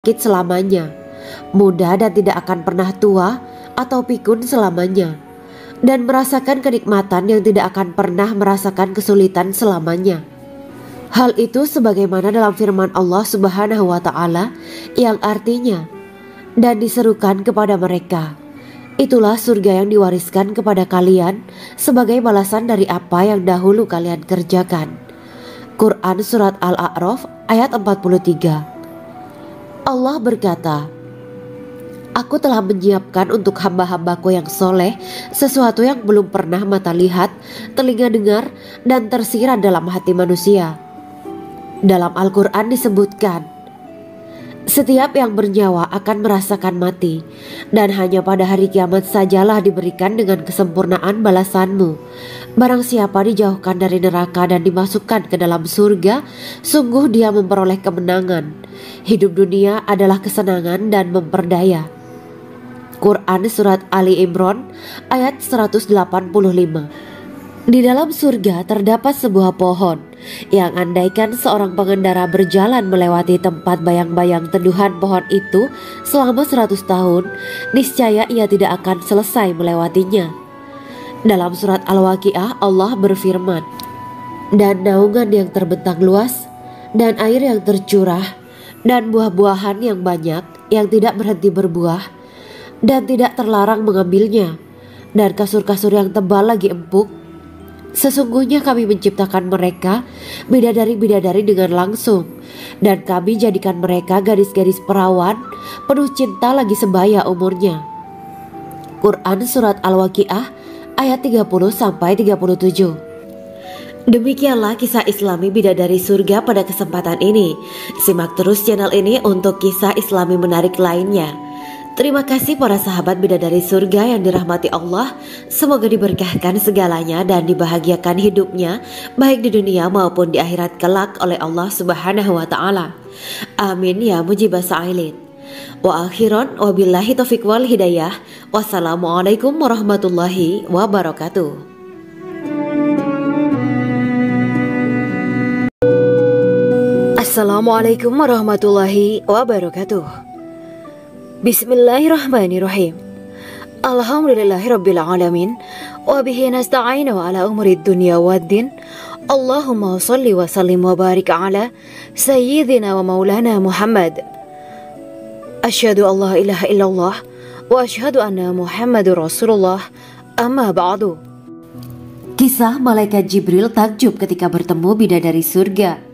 selamanya, muda dan tidak akan pernah tua atau pikun selamanya, dan merasakan kenikmatan yang tidak akan pernah merasakan kesulitan selamanya. Hal itu sebagaimana dalam firman Allah Subhanahu wa Ta'ala yang artinya, dan diserukan kepada mereka, itulah surga yang diwariskan kepada kalian sebagai balasan dari apa yang dahulu kalian kerjakan. Quran Surat Al-A'raf ayat 43. Allah berkata, Aku telah menyiapkan untuk hamba-hambaku yang soleh sesuatu yang belum pernah mata lihat, telinga dengar, dan tersirat dalam hati manusia. Dalam Al-Quran disebutkan, setiap yang bernyawa akan merasakan mati, dan hanya pada hari kiamat sajalah diberikan dengan kesempurnaan balasanmu. Barang siapa dijauhkan dari neraka dan dimasukkan ke dalam surga, sungguh dia memperoleh kemenangan. Hidup dunia adalah kesenangan dan memperdaya. Quran Surat Ali Imran ayat 185. Di dalam surga terdapat sebuah pohon yang andaikan seorang pengendara berjalan melewati tempat bayang-bayang teduhan pohon itu selama 100 tahun, niscaya ia tidak akan selesai melewatinya. Dalam surat Al-Waqiah Allah berfirman, dan naungan yang terbentang luas, dan air yang tercurah, dan buah-buahan yang banyak yang tidak berhenti berbuah, dan tidak terlarang mengambilnya, dan kasur-kasur yang tebal lagi empuk. Sesungguhnya kami menciptakan mereka bidadari-bidadari dengan langsung, dan kami jadikan mereka gadis-gadis perawan penuh cinta lagi sebaya umurnya. Quran Surat Al-Waqiah ayat 30-37. Demikianlah kisah Islami bidadari surga pada kesempatan ini. Simak terus channel ini untuk kisah Islami menarik lainnya. Terima kasih para sahabat bidadari surga yang dirahmati Allah. Semoga diberkahkan segalanya dan dibahagiakan hidupnya baik di dunia maupun di akhirat kelak oleh Allah Subhanahu wa Ta'ala. Amin ya mujibah sa'ilin. Wa akhiran wabillahi taufiq wal hidayah. Wassalamualaikum warahmatullahi wabarakatuh. Assalamualaikum warahmatullahi wabarakatuh. Bismillahirrahmanirrahim. Alhamdulillahirabbil alamin wa bihi nasta'inu ala umuri dunya waddin. Allahumma shalli wa sallim wa barik ala sayyidina wa maulana Muhammad. Asyhadu an la ilaha illallah wa asyhadu anna Muhammadur Rasulullah. Amma ba'du. Kisah malaikat Jibril takjub ketika bertemu bidadari surga.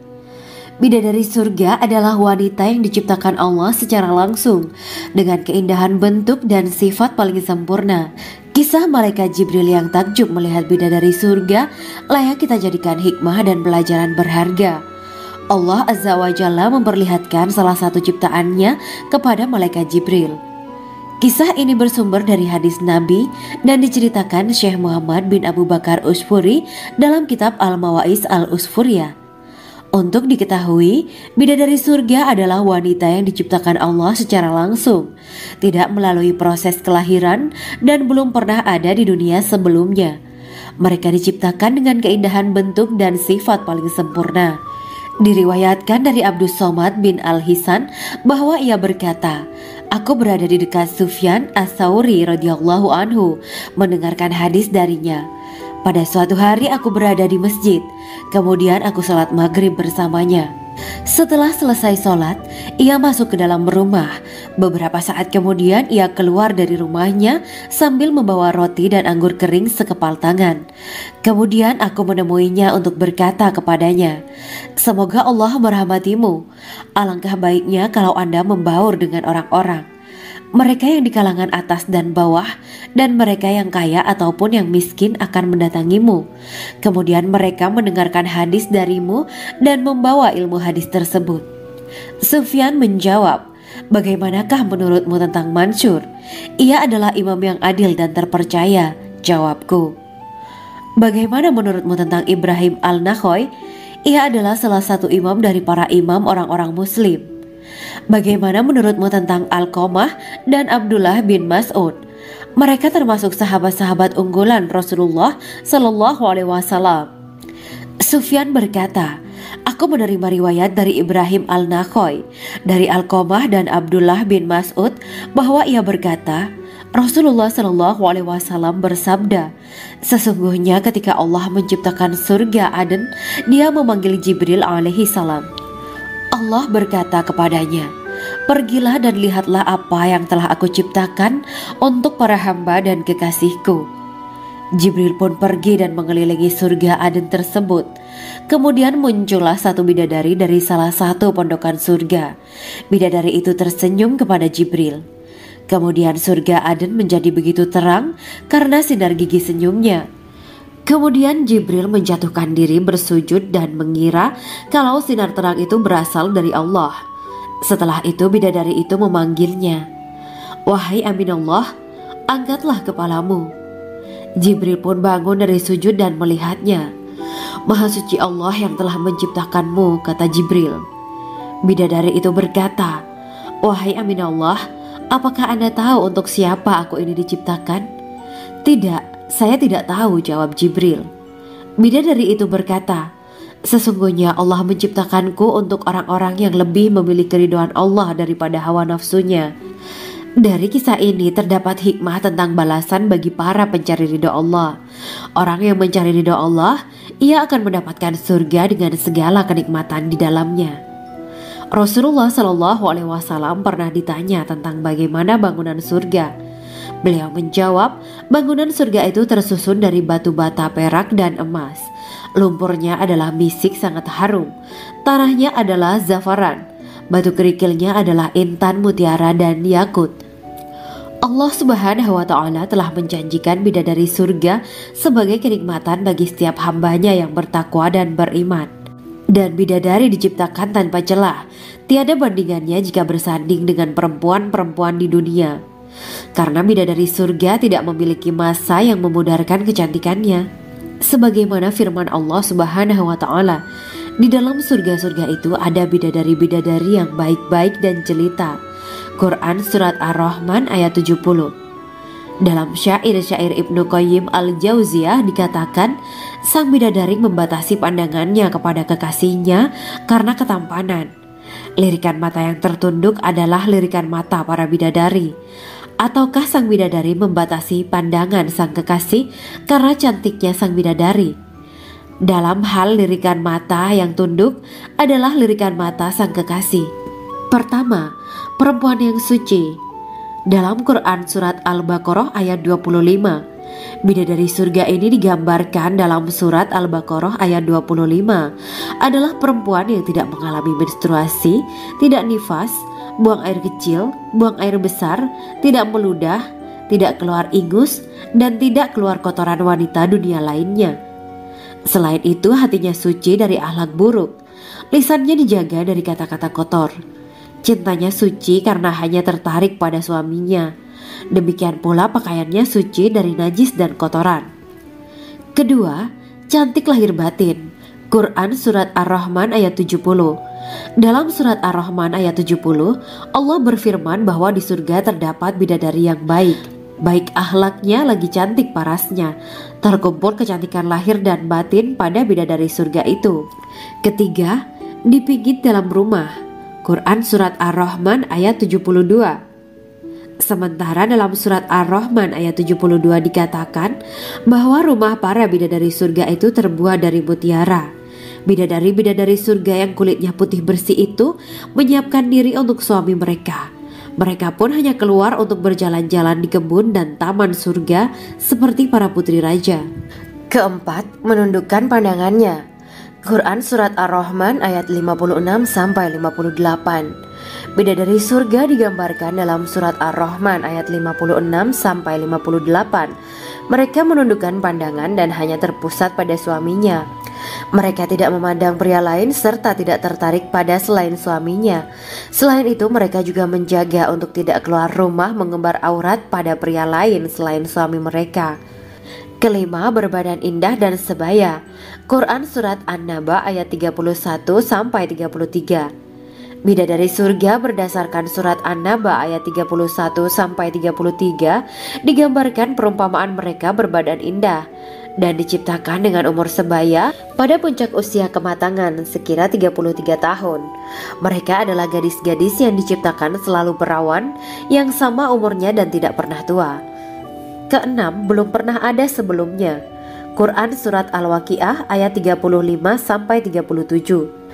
Bidadari surga adalah wanita yang diciptakan Allah secara langsung dengan keindahan bentuk dan sifat paling sempurna. Kisah malaikat Jibril yang takjub melihat bidadari surga layak kita jadikan hikmah dan pelajaran berharga. Allah Azza wa Jalla memperlihatkan salah satu ciptaannya kepada malaikat Jibril. Kisah ini bersumber dari hadis Nabi dan diceritakan Syekh Muhammad bin Abu Bakar Usfuri dalam kitab Al-Mawaiz Al-Usfuriyah. Untuk diketahui, bidadari surga adalah wanita yang diciptakan Allah secara langsung, tidak melalui proses kelahiran dan belum pernah ada di dunia sebelumnya. Mereka diciptakan dengan keindahan bentuk dan sifat paling sempurna. Diriwayatkan dari Abdus Somad bin Al-Hisan bahwa ia berkata, Aku berada di dekat Sufyan As-Sauri radhiyallahu anhu mendengarkan hadis darinya. Pada suatu hari aku berada di masjid, kemudian aku sholat maghrib bersamanya. Setelah selesai sholat, ia masuk ke dalam rumah. Beberapa saat kemudian ia keluar dari rumahnya sambil membawa roti dan anggur kering sekepal tangan. Kemudian aku menemuinya untuk berkata kepadanya, Semoga Allah merahmatimu. Alangkah baiknya kalau Anda membaur dengan orang-orang. Mereka yang di kalangan atas dan bawah, dan mereka yang kaya ataupun yang miskin akan mendatangimu. Kemudian mereka mendengarkan hadis darimu dan membawa ilmu hadis tersebut. Sufyan menjawab, Bagaimanakah menurutmu tentang Mansur? Ia adalah imam yang adil dan terpercaya. Jawabku. Bagaimana menurutmu tentang Ibrahim Al-Nakhoy? Ia adalah salah satu imam dari para imam orang-orang muslim. Bagaimana menurutmu tentang Alqamah dan Abdullah bin Mas'ud? Mereka termasuk sahabat-sahabat unggulan Rasulullah Sallallahu Alaihi Wasallam. Sufyan berkata, Aku menerima riwayat dari Ibrahim al-Nakhoy, dari Alqamah dan Abdullah bin Mas'ud bahwa ia berkata, Rasulullah Shallallahu Alaihi Wasallam bersabda, sesungguhnya ketika Allah menciptakan surga Aden, Dia memanggil Jibril alaihi salam. Allah berkata kepadanya, pergilah dan lihatlah apa yang telah aku ciptakan untuk para hamba dan kekasihku. Jibril pun pergi dan mengelilingi surga Aden tersebut. Kemudian muncullah satu bidadari dari salah satu pondokan surga. Bidadari itu tersenyum kepada Jibril. Kemudian surga Aden menjadi begitu terang karena sinar gigi senyumnya. Kemudian Jibril menjatuhkan diri bersujud dan mengira kalau sinar terang itu berasal dari Allah. Setelah itu bidadari itu memanggilnya, wahai Aminullah, angkatlah kepalamu. Jibril pun bangun dari sujud dan melihatnya. Maha suci Allah yang telah menciptakanmu, kata Jibril. Bidadari itu berkata, wahai Aminullah, apakah Anda tahu untuk siapa aku ini diciptakan? Tidak, saya tidak tahu, jawab Jibril. Bidadari itu berkata, sesungguhnya Allah menciptakanku untuk orang-orang yang lebih memilih keridhaan Allah daripada hawa nafsunya. Dari kisah ini terdapat hikmah tentang balasan bagi para pencari ridho Allah. Orang yang mencari ridho Allah, ia akan mendapatkan surga dengan segala kenikmatan di dalamnya. Rasulullah Shallallahu Alaihi Wasallam pernah ditanya tentang bagaimana bangunan surga. Beliau menjawab, bangunan surga itu tersusun dari batu bata, perak, dan emas. Lumpurnya adalah misik sangat harum, tanahnya adalah zafaran, batu kerikilnya adalah intan, mutiara, dan yakut. Allah Subhanahu wa Ta'ala telah menjanjikan bidadari surga sebagai kenikmatan bagi setiap hambanya yang bertakwa dan beriman. Dan bidadari diciptakan tanpa celah, tiada bandingannya jika bersanding dengan perempuan-perempuan di dunia. Karena bidadari surga tidak memiliki masa yang memudarkan kecantikannya. Sebagaimana firman Allah Subhanahu wa Ta'ala, di dalam surga-surga itu ada bidadari-bidadari yang baik-baik dan jelita. Quran Surat Ar-Rahman ayat 70. Dalam syair-syair Ibnu Qayyim al-Jauziyah dikatakan, sang bidadari membatasi pandangannya kepada kekasihnya karena ketampanan. Lirikan mata yang tertunduk adalah lirikan mata para bidadari. Ataukah sang bidadari membatasi pandangan sang kekasih karena cantiknya sang bidadari? Dalam hal lirikan mata yang tunduk adalah lirikan mata sang kekasih. Pertama, perempuan yang suci. Dalam Quran Surat Al-Baqarah ayat 25, bidadari surga ini digambarkan dalam Surat Al-Baqarah ayat 25 adalah perempuan yang tidak mengalami menstruasi, tidak nifas, buang air kecil, buang air besar, tidak meludah, tidak keluar ingus, dan tidak keluar kotoran wanita dunia lainnya. Selain itu, hatinya suci dari akhlak buruk, lisannya dijaga dari kata-kata kotor. Cintanya suci karena hanya tertarik pada suaminya. Demikian pula pakaiannya suci dari najis dan kotoran. Kedua, cantik lahir batin. Quran Surat Ar-Rahman ayat 70. Dalam Surat Ar-Rahman ayat 70, Allah berfirman bahwa di surga terdapat bidadari yang baik. Baik akhlaknya lagi cantik parasnya. Terkumpul kecantikan lahir dan batin pada bidadari surga itu. Ketiga, dipijit dalam rumah. Quran Surat Ar-Rahman ayat 72. Sementara dalam Surat Ar-Rahman ayat 72 dikatakan bahwa rumah para bidadari surga itu terbuat dari mutiara. Bidadari-bidadari surga yang kulitnya putih bersih itu menyiapkan diri untuk suami mereka. Mereka pun hanya keluar untuk berjalan-jalan di kebun dan taman surga seperti para putri raja. Keempat, menundukkan pandangannya. Quran Surat Ar-Rahman ayat 56-58. Bidadari surga digambarkan dalam Surat Ar-Rahman ayat 56-58. Mereka menundukkan pandangan dan hanya terpusat pada suaminya. Mereka tidak memandang pria lain serta tidak tertarik pada selain suaminya. Selain itu, mereka juga menjaga untuk tidak keluar rumah mengembar aurat pada pria lain selain suami mereka. Kelima, berbadan indah dan sebaya. Quran Surat An-Naba ayat 31-33. Bidadari surga berdasarkan surat An-Naba ayat 31-33 digambarkan perumpamaan mereka berbadan indah dan diciptakan dengan umur sebaya pada puncak usia kematangan sekira 33 tahun. Mereka adalah gadis-gadis yang diciptakan selalu perawan yang sama umurnya dan tidak pernah tua. Keenam, belum pernah ada sebelumnya. Quran Surat Al-Waqiah ayat 35-37.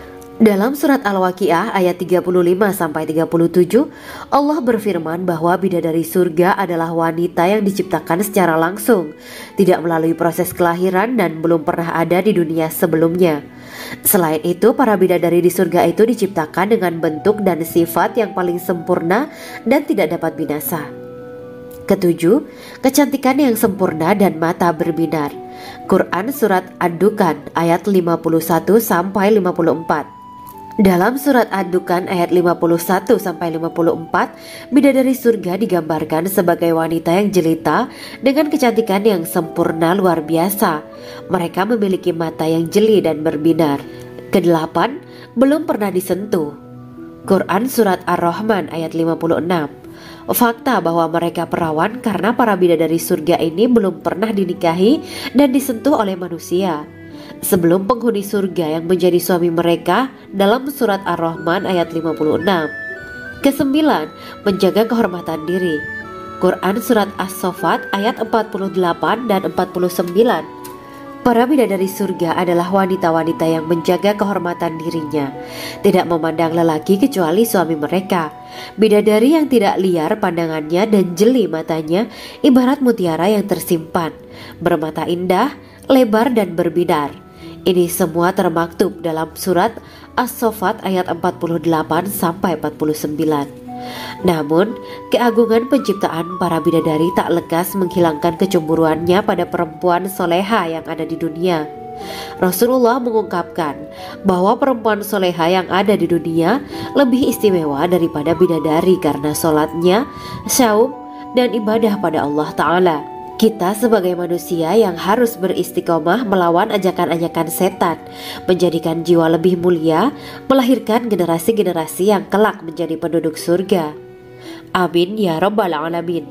Dalam surat Al-Waqiah ayat 35-37, Allah berfirman bahwa bidadari surga adalah wanita yang diciptakan secara langsung, tidak melalui proses kelahiran dan belum pernah ada di dunia sebelumnya. Selain itu, para bidadari di surga itu diciptakan dengan bentuk dan sifat yang paling sempurna dan tidak dapat binasa. Ketujuh, kecantikan yang sempurna dan mata berbinar. Quran Surat Ad-Dukhan ayat 51-54. Dalam surat Ad-Dukhan ayat 51-54, bidadari surga digambarkan sebagai wanita yang jelita dengan kecantikan yang sempurna luar biasa. Mereka memiliki mata yang jeli dan berbinar. Kedelapan, belum pernah disentuh. Quran Surat Ar-Rahman ayat 56. Fakta bahwa mereka perawan karena para bidadari surga ini belum pernah dinikahi dan disentuh oleh manusia sebelum penghuni surga yang menjadi suami mereka dalam surat Ar-Rahman ayat 56. Kesembilan, menjaga kehormatan diri. Quran Surat As-Saffat ayat 48 dan 49. Para bidadari surga adalah wanita-wanita yang menjaga kehormatan dirinya, tidak memandang lelaki kecuali suami mereka. Bidadari yang tidak liar pandangannya dan jeli matanya ibarat mutiara yang tersimpan, bermata indah, lebar dan berbinar. Ini semua termaktub dalam surat As-Saffat ayat 48-49. Namun, keagungan penciptaan para bidadari tak lekas menghilangkan kecemburuannya pada perempuan soleha yang ada di dunia. Rasulullah mengungkapkan bahwa perempuan soleha yang ada di dunia lebih istimewa daripada bidadari karena sholatnya, saum, dan ibadah pada Allah Ta'ala. Kita sebagai manusia yang harus beristiqomah melawan ajakan-ajakan setan, menjadikan jiwa lebih mulia, melahirkan generasi-generasi yang kelak menjadi penduduk surga. Amin ya Rabbal Alamin.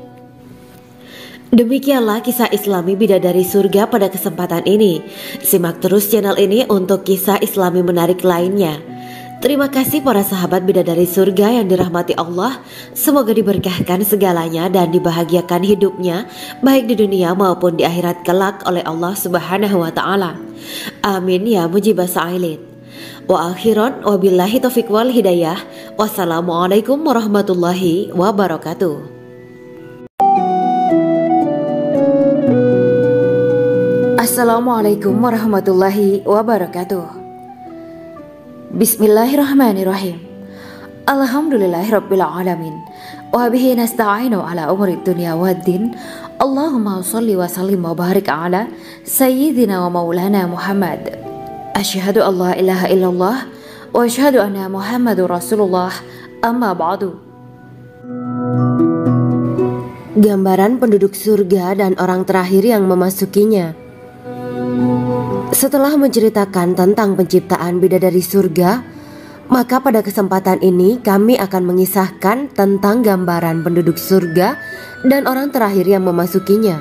Demikianlah kisah Islami bidadari surga pada kesempatan ini. Simak terus channel ini untuk kisah Islami menarik lainnya. Terima kasih para sahabat bidadari surga yang dirahmati Allah. Semoga diberkahkan segalanya dan dibahagiakan hidupnya baik di dunia maupun di akhirat kelak oleh Allah Subhanahu wa Ta'ala. Amin ya mujibah sa'ilin. Wa akhiran wabillahi taufiq wal hidayah. Wassalamualaikum warahmatullahi wabarakatuh. Assalamualaikum warahmatullahi wabarakatuh. Bismillahirrahmanirrahim. Alhamdulillahirabbil alamin. Wa bihi nasta'inu ala umuri dunya waddin. Allahumma shalli wa sallim wa barik ala sayyidina wa maulana Muhammad. Asyhadu an la ilaha illallah wa asyhadu anna Muhammadur Rasulullah. Amma ba'du. Gambaran penduduk surga dan orang terakhir yang memasukinya. Setelah menceritakan tentang penciptaan bidadari surga, maka pada kesempatan ini kami akan mengisahkan tentang gambaran penduduk surga dan orang terakhir yang memasukinya.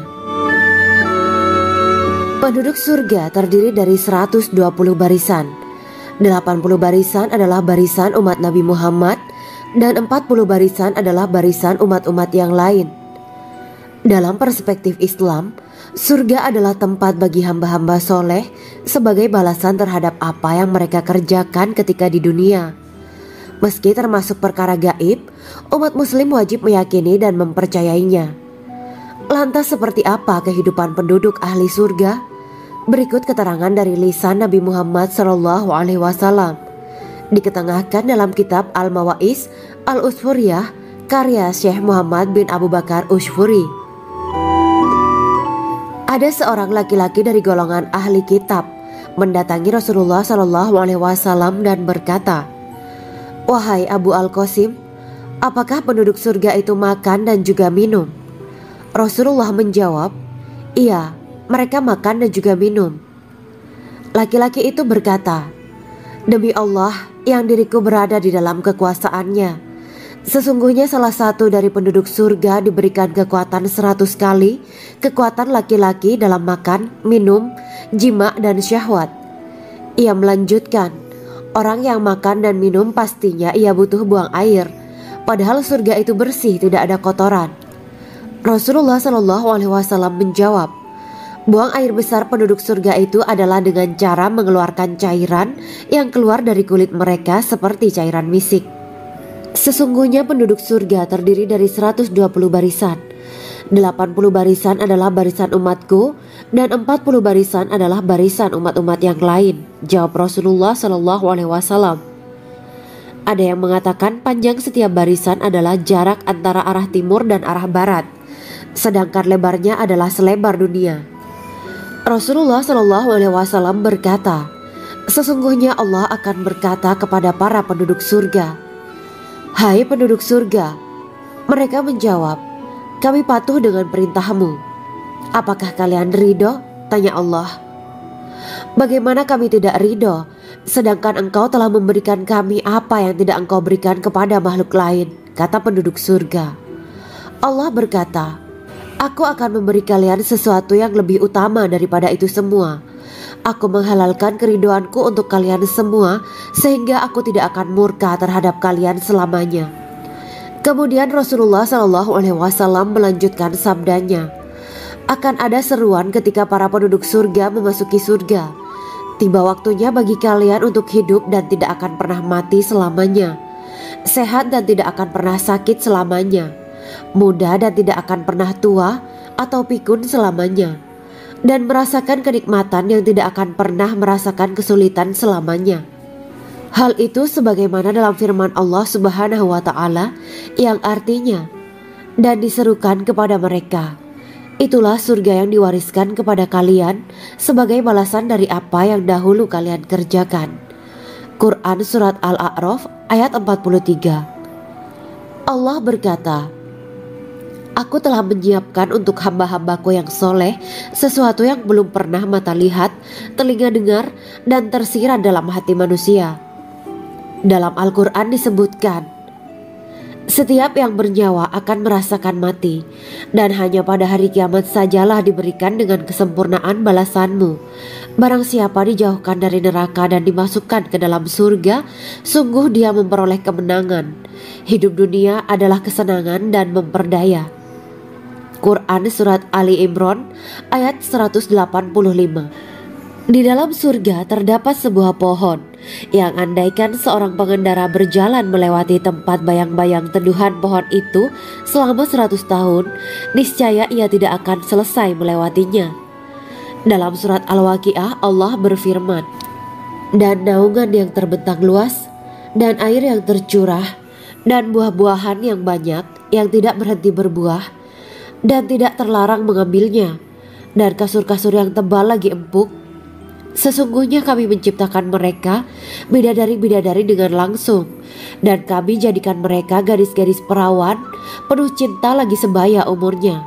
Penduduk surga terdiri dari 120 barisan. 80 barisan adalah barisan umat Nabi Muhammad dan 40 barisan adalah barisan umat-umat yang lain. Dalam perspektif Islam, surga adalah tempat bagi hamba-hamba soleh sebagai balasan terhadap apa yang mereka kerjakan ketika di dunia. Meski termasuk perkara gaib, umat muslim wajib meyakini dan mempercayainya. Lantas seperti apa kehidupan penduduk ahli surga? Berikut keterangan dari lisan Nabi Muhammad SAW, diketengahkan dalam kitab Al-Mawa'is Al-Usfuriyah karya Syekh Muhammad bin Abu Bakar Usfuri. Ada seorang laki-laki dari golongan ahli kitab mendatangi Rasulullah SAW dan berkata, "Wahai Abu Al-Qasim, apakah penduduk surga itu makan dan juga minum?" Rasulullah menjawab, "Iya, mereka makan dan juga minum." Laki-laki itu berkata, Demi Allah yang diriku berada di dalam kekuasaannya, sesungguhnya salah satu dari penduduk surga diberikan kekuatan 100 kali kekuatan laki-laki dalam makan, minum, jima dan syahwat. Ia melanjutkan, orang yang makan dan minum pastinya ia butuh buang air, padahal surga itu bersih, tidak ada kotoran. Rasulullah SAW menjawab, buang air besar penduduk surga itu adalah dengan cara mengeluarkan cairan yang keluar dari kulit mereka seperti cairan misik. Sesungguhnya penduduk surga terdiri dari 120 barisan. 80 barisan adalah barisan umatku dan 40 barisan adalah barisan umat-umat yang lain, jawab Rasulullah SAW. Ada yang mengatakan panjang setiap barisan adalah jarak antara arah timur dan arah barat, sedangkan lebarnya adalah selebar dunia. Rasulullah SAW berkata, sesungguhnya Allah akan berkata kepada para penduduk surga, hai penduduk surga. Mereka menjawab, kami patuh dengan perintahmu. Apakah kalian ridho? Tanya Allah. Bagaimana kami tidak ridho, sedangkan engkau telah memberikan kami apa yang tidak engkau berikan kepada makhluk lain, kata penduduk surga. Allah berkata, aku akan memberi kalian sesuatu yang lebih utama daripada itu semua. Aku menghalalkan keridoanku untuk kalian semua, sehingga aku tidak akan murka terhadap kalian selamanya. Kemudian Rasulullah SAW melanjutkan sabdanya, akan ada seruan ketika para penduduk surga memasuki surga. Tiba waktunya bagi kalian untuk hidup dan tidak akan pernah mati selamanya, sehat dan tidak akan pernah sakit selamanya, muda dan tidak akan pernah tua atau pikun selamanya, dan merasakan kenikmatan yang tidak akan pernah merasakan kesulitan selamanya. Hal itu sebagaimana dalam firman Allah Subhanahu wa Ta'ala yang artinya, dan diserukan kepada mereka, itulah surga yang diwariskan kepada kalian sebagai balasan dari apa yang dahulu kalian kerjakan. Quran Surat Al-A'raf ayat 43. Allah berkata, aku telah menyiapkan untuk hamba-hambaku yang soleh sesuatu yang belum pernah mata lihat, telinga dengar, dan tersirat dalam hati manusia. Dalam Al-Quran disebutkan, setiap yang bernyawa akan merasakan mati, dan hanya pada hari kiamat sajalah diberikan dengan kesempurnaan balasanmu. Barang siapa dijauhkan dari neraka dan dimasukkan ke dalam surga, sungguh dia memperoleh kemenangan. Hidup dunia adalah kesenangan dan memperdaya. Quran Surat Ali Imran ayat 185. Di dalam surga terdapat sebuah pohon yang andaikan seorang pengendara berjalan melewati tempat bayang-bayang teduhan pohon itu selama 100 tahun, niscaya ia tidak akan selesai melewatinya. Dalam surat Al-Waqiah Allah berfirman, dan naungan yang terbentang luas, dan air yang tercurah, dan buah-buahan yang banyak yang tidak berhenti berbuah, dan tidak terlarang mengambilnya, dan kasur-kasur yang tebal lagi empuk. Sesungguhnya kami menciptakan mereka bidadari-bidadari dengan langsung, dan kami jadikan mereka gadis-gadis perawan penuh cinta lagi sebaya umurnya.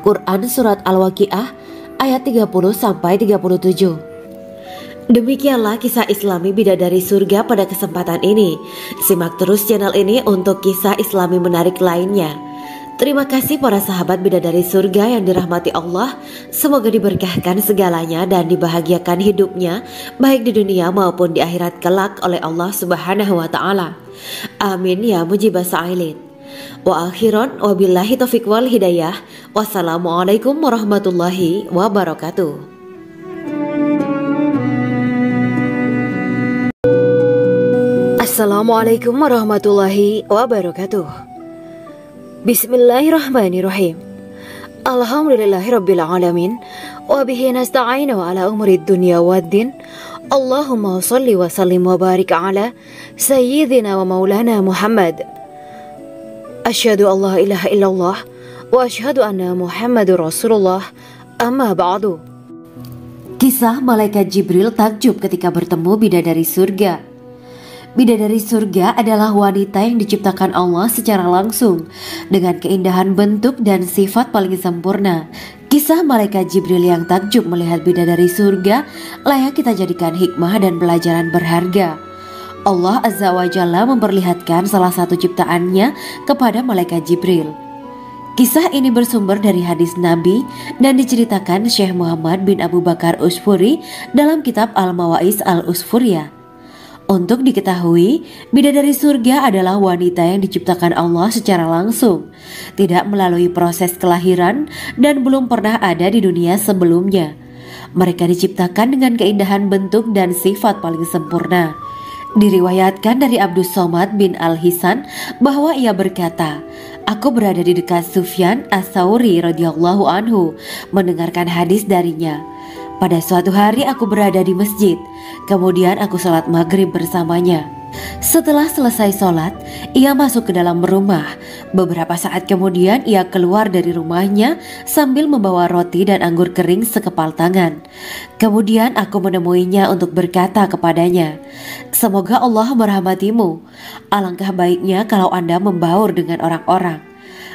Quran Surat Al-Waqiah ayat 30-37. Demikianlah kisah Islami bidadari surga pada kesempatan ini. Simak terus channel ini untuk kisah Islami menarik lainnya. Terima kasih para sahabat bidadari surga yang dirahmati Allah. Semoga diberkahkan segalanya dan dibahagiakan hidupnya, baik di dunia maupun di akhirat kelak oleh Allah Subhanahu wa Ta'ala. Amin ya mujibah sa'ilin. Wa akhiran wabillahi taufiq wal hidayah. Wassalamualaikum warahmatullahi wabarakatuh. Assalamualaikum warahmatullahi wabarakatuh. Bismillahirrahmanirrahim. Alhamdulillahirabbil alamin wa bihi nasta'inu ala umuri dunya waddin. Allahumma shalli wa sallim wa barik ala sayyidina wa maulana Muhammad. Asyhadu an la ilaha illallah wa asyhadu anna Muhammadur Rasulullah. Amma ba'du. Kisah malaikat Jibril takjub ketika bertemu bidadari surga. Bidadari surga adalah wanita yang diciptakan Allah secara langsung dengan keindahan bentuk dan sifat paling sempurna. Kisah malaikat Jibril yang takjub melihat bidadari surga layak kita jadikan hikmah dan pelajaran berharga. Allah Azza wa Jalla memperlihatkan salah satu ciptaannya kepada malaikat Jibril. Kisah ini bersumber dari hadis Nabi dan diceritakan Syekh Muhammad bin Abu Bakar Usfuri dalam kitab Al-Mawaiz Al-Usfuriyah. Untuk diketahui, bidadari surga adalah wanita yang diciptakan Allah secara langsung, tidak melalui proses kelahiran dan belum pernah ada di dunia sebelumnya. Mereka diciptakan dengan keindahan bentuk dan sifat paling sempurna. Diriwayatkan dari Abdus Somad bin Al-Hisan bahwa ia berkata, "Aku berada di dekat Sufyan As-Sauri radhiyallahu anhu mendengarkan hadis darinya. Pada suatu hari aku berada di masjid, kemudian aku sholat maghrib bersamanya. Setelah selesai sholat, ia masuk ke dalam rumah. Beberapa saat kemudian ia keluar dari rumahnya sambil membawa roti dan anggur kering sekepal tangan. Kemudian aku menemuinya untuk berkata kepadanya, 'Semoga Allah merahmatimu. Alangkah baiknya kalau Anda membaur dengan orang-orang.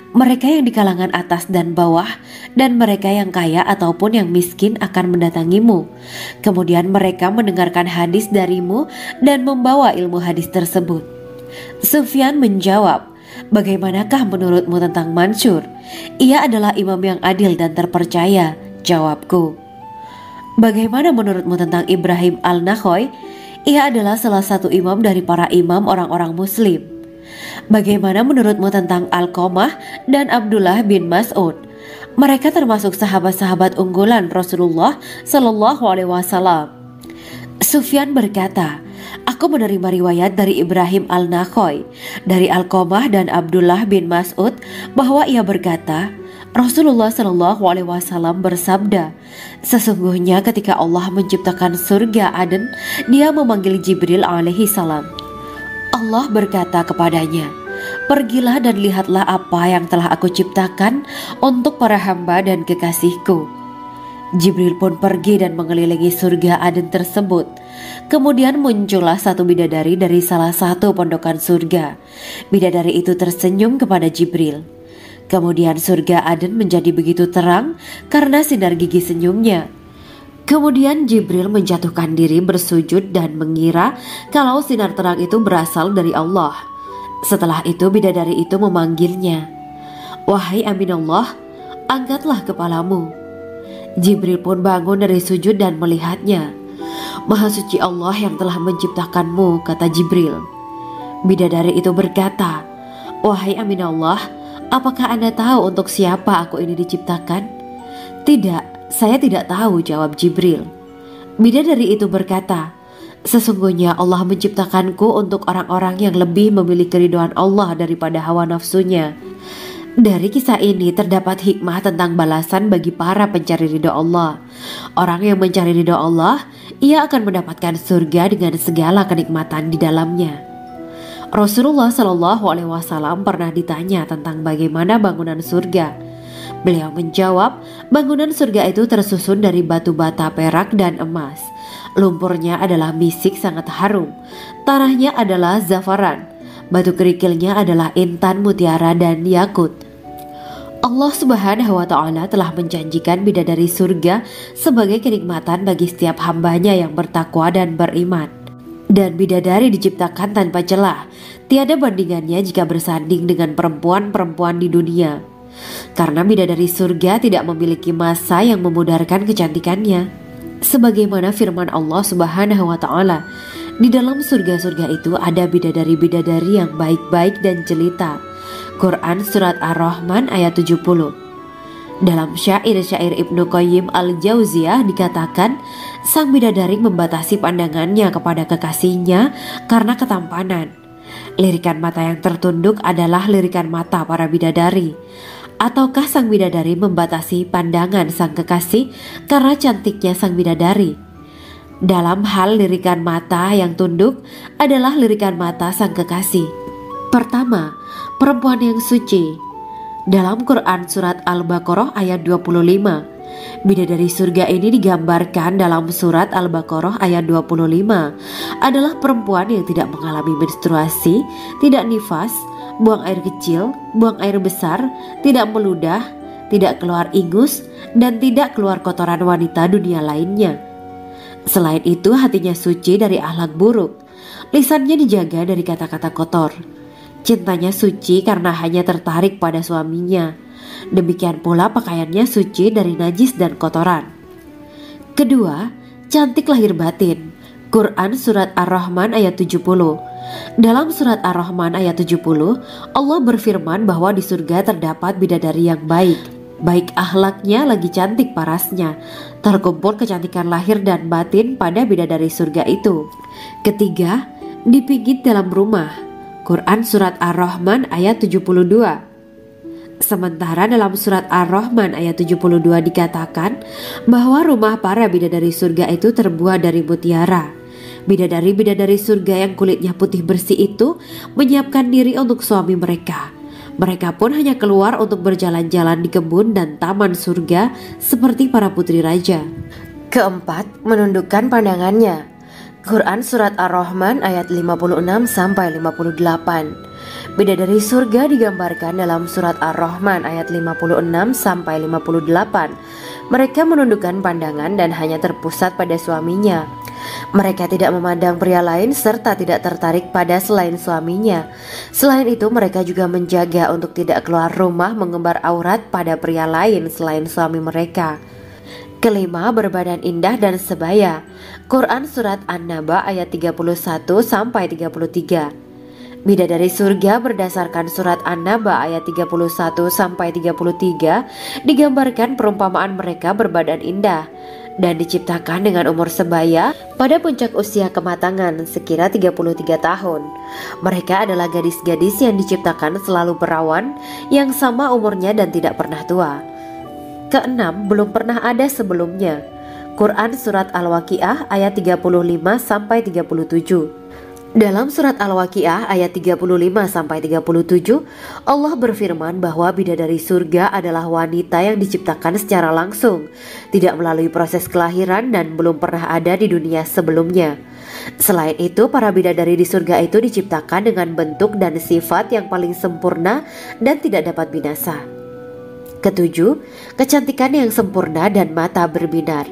Mereka yang di kalangan atas dan bawah, dan mereka yang kaya ataupun yang miskin akan mendatangimu. Kemudian mereka mendengarkan hadis darimu dan membawa ilmu hadis tersebut.' Sufyan menjawab, 'Bagaimanakah menurutmu tentang Mansur? Ia adalah imam yang adil dan terpercaya.' Jawabku. 'Bagaimana menurutmu tentang Ibrahim Al-Nakhoy? Ia adalah salah satu imam dari para imam orang-orang muslim.' 'Bagaimana menurutmu tentang Alqamah dan Abdullah bin Mas'ud? Mereka termasuk sahabat-sahabat unggulan Rasulullah Sallallahu Alaihi Wasallam.' Sufyan berkata, 'Aku menerima riwayat dari Ibrahim Al-Nakhoy, dari Alqamah dan Abdullah bin Mas'ud bahwa ia berkata, Rasulullah Sallallahu Alaihi Wasallam bersabda, sesungguhnya ketika Allah menciptakan surga Aden, Dia memanggil Jibril alaihi salam. Allah berkata kepadanya, pergilah dan lihatlah apa yang telah aku ciptakan untuk para hamba dan kekasihku. Jibril pun pergi dan mengelilingi surga Aden tersebut. Kemudian muncullah satu bidadari dari salah satu pondokan surga. Bidadari itu tersenyum kepada Jibril. Kemudian surga Aden menjadi begitu terang karena sinar gigi senyumnya. Kemudian Jibril menjatuhkan diri bersujud dan mengira kalau sinar terang itu berasal dari Allah. Setelah itu bidadari itu memanggilnya, wahai Aminullah, angkatlah kepalamu. Jibril pun bangun dari sujud dan melihatnya. Maha suci Allah yang telah menciptakanmu, kata Jibril. Bidadari itu berkata, wahai Aminullah, apakah Anda tahu untuk siapa aku ini diciptakan? Tidak. Saya tidak tahu, jawab Jibril. Bidadari itu berkata, sesungguhnya Allah menciptakanku untuk orang-orang yang lebih memilih keridhaan Allah daripada hawa nafsunya. Dari kisah ini terdapat hikmah tentang balasan bagi para pencari ridha Allah. Orang yang mencari ridha Allah, ia akan mendapatkan surga dengan segala kenikmatan di dalamnya. Rasulullah Shallallahu Alaihi Wasallam pernah ditanya tentang bagaimana bangunan surga. Beliau menjawab, bangunan surga itu tersusun dari batu bata, perak, dan emas. Lumpurnya adalah misik sangat harum. Tanahnya adalah zafaran. Batu kerikilnya adalah intan, mutiara, dan yakut. Allah Subhanahu wa Ta'ala telah menjanjikan bidadari surga sebagai kenikmatan bagi setiap hambanya yang bertakwa dan beriman. Dan bidadari diciptakan tanpa celah. Tiada bandingannya jika bersanding dengan perempuan-perempuan di dunia. Karena bidadari surga tidak memiliki masa yang memudarkan kecantikannya. Sebagaimana firman Allah Subhanahu wa Ta'ala, di dalam surga-surga itu ada bidadari-bidadari yang baik-baik dan jelita. Quran Surat Ar-Rahman ayat 70. Dalam syair-syair Ibnu Qayyim Al-Jauziyah dikatakan, sang bidadari membatasi pandangannya kepada kekasihnya karena ketampanan. Lirikan mata yang tertunduk adalah lirikan mata para bidadari. Ataukah sang bidadari membatasi pandangan sang kekasih karena cantiknya sang bidadari? Dalam hal lirikan mata yang tunduk adalah lirikan mata sang kekasih. Pertama, perempuan yang suci. Dalam Quran Surat Al-Baqarah ayat 25, bidadari surga ini digambarkan dalam Surat Al-Baqarah ayat 25 adalah perempuan yang tidak mengalami menstruasi, tidak nifas, buang air kecil, buang air besar, tidak meludah, tidak keluar ingus, dan tidak keluar kotoran wanita dunia lainnya. Selain itu, hatinya suci dari akhlak buruk, lisannya dijaga dari kata-kata kotor. Cintanya suci karena hanya tertarik pada suaminya. Demikian pula pakaiannya suci dari najis dan kotoran. Kedua, cantik lahir batin. Quran Surat Ar-Rahman ayat 70. Dalam Surat Ar-Rahman ayat 70, Allah berfirman bahwa di surga terdapat bidadari yang baik. Baik akhlaknya lagi cantik parasnya. Terkumpul kecantikan lahir dan batin pada bidadari surga itu. Ketiga, dipijit dalam rumah. Quran Surat Ar-Rahman ayat 72. Sementara dalam Surat Ar-Rahman ayat 72 dikatakan bahwa rumah para bidadari surga itu terbuat dari mutiara. Bidadari-bidadari surga yang kulitnya putih bersih itu menyiapkan diri untuk suami mereka. Mereka pun hanya keluar untuk berjalan-jalan di kebun dan taman surga seperti para putri raja. Keempat, menundukkan pandangannya. Quran Surat Ar-Rahman ayat 56-58. Bidadari surga digambarkan dalam Surat Ar-Rahman ayat 56-58. Mereka menundukkan pandangan dan hanya terpusat pada suaminya. Mereka tidak memandang pria lain serta tidak tertarik pada selain suaminya. Selain itu, mereka juga menjaga untuk tidak keluar rumah mengembar aurat pada pria lain selain suami mereka. Kelima, berbadan indah dan sebaya. Quran Surat An-Naba ayat 31-33. Bidadari surga berdasarkan Surat An-Naba ayat 31-33 digambarkan perumpamaan mereka berbadan indah dan diciptakan dengan umur sebaya pada puncak usia kematangan sekira 33 tahun. Mereka adalah gadis-gadis yang diciptakan selalu perawan, yang sama umurnya dan tidak pernah tua. Keenam, belum pernah ada sebelumnya. Quran Surat Al-Waqiah ayat 35-37. Dalam Surat Al-Waqiah ayat 35-37, Allah berfirman bahwa bidadari surga adalah wanita yang diciptakan secara langsung, tidak melalui proses kelahiran dan belum pernah ada di dunia sebelumnya. Selain itu, para bidadari di surga itu diciptakan dengan bentuk dan sifat yang paling sempurna dan tidak dapat binasa. Ketujuh, kecantikan yang sempurna dan mata berbinar.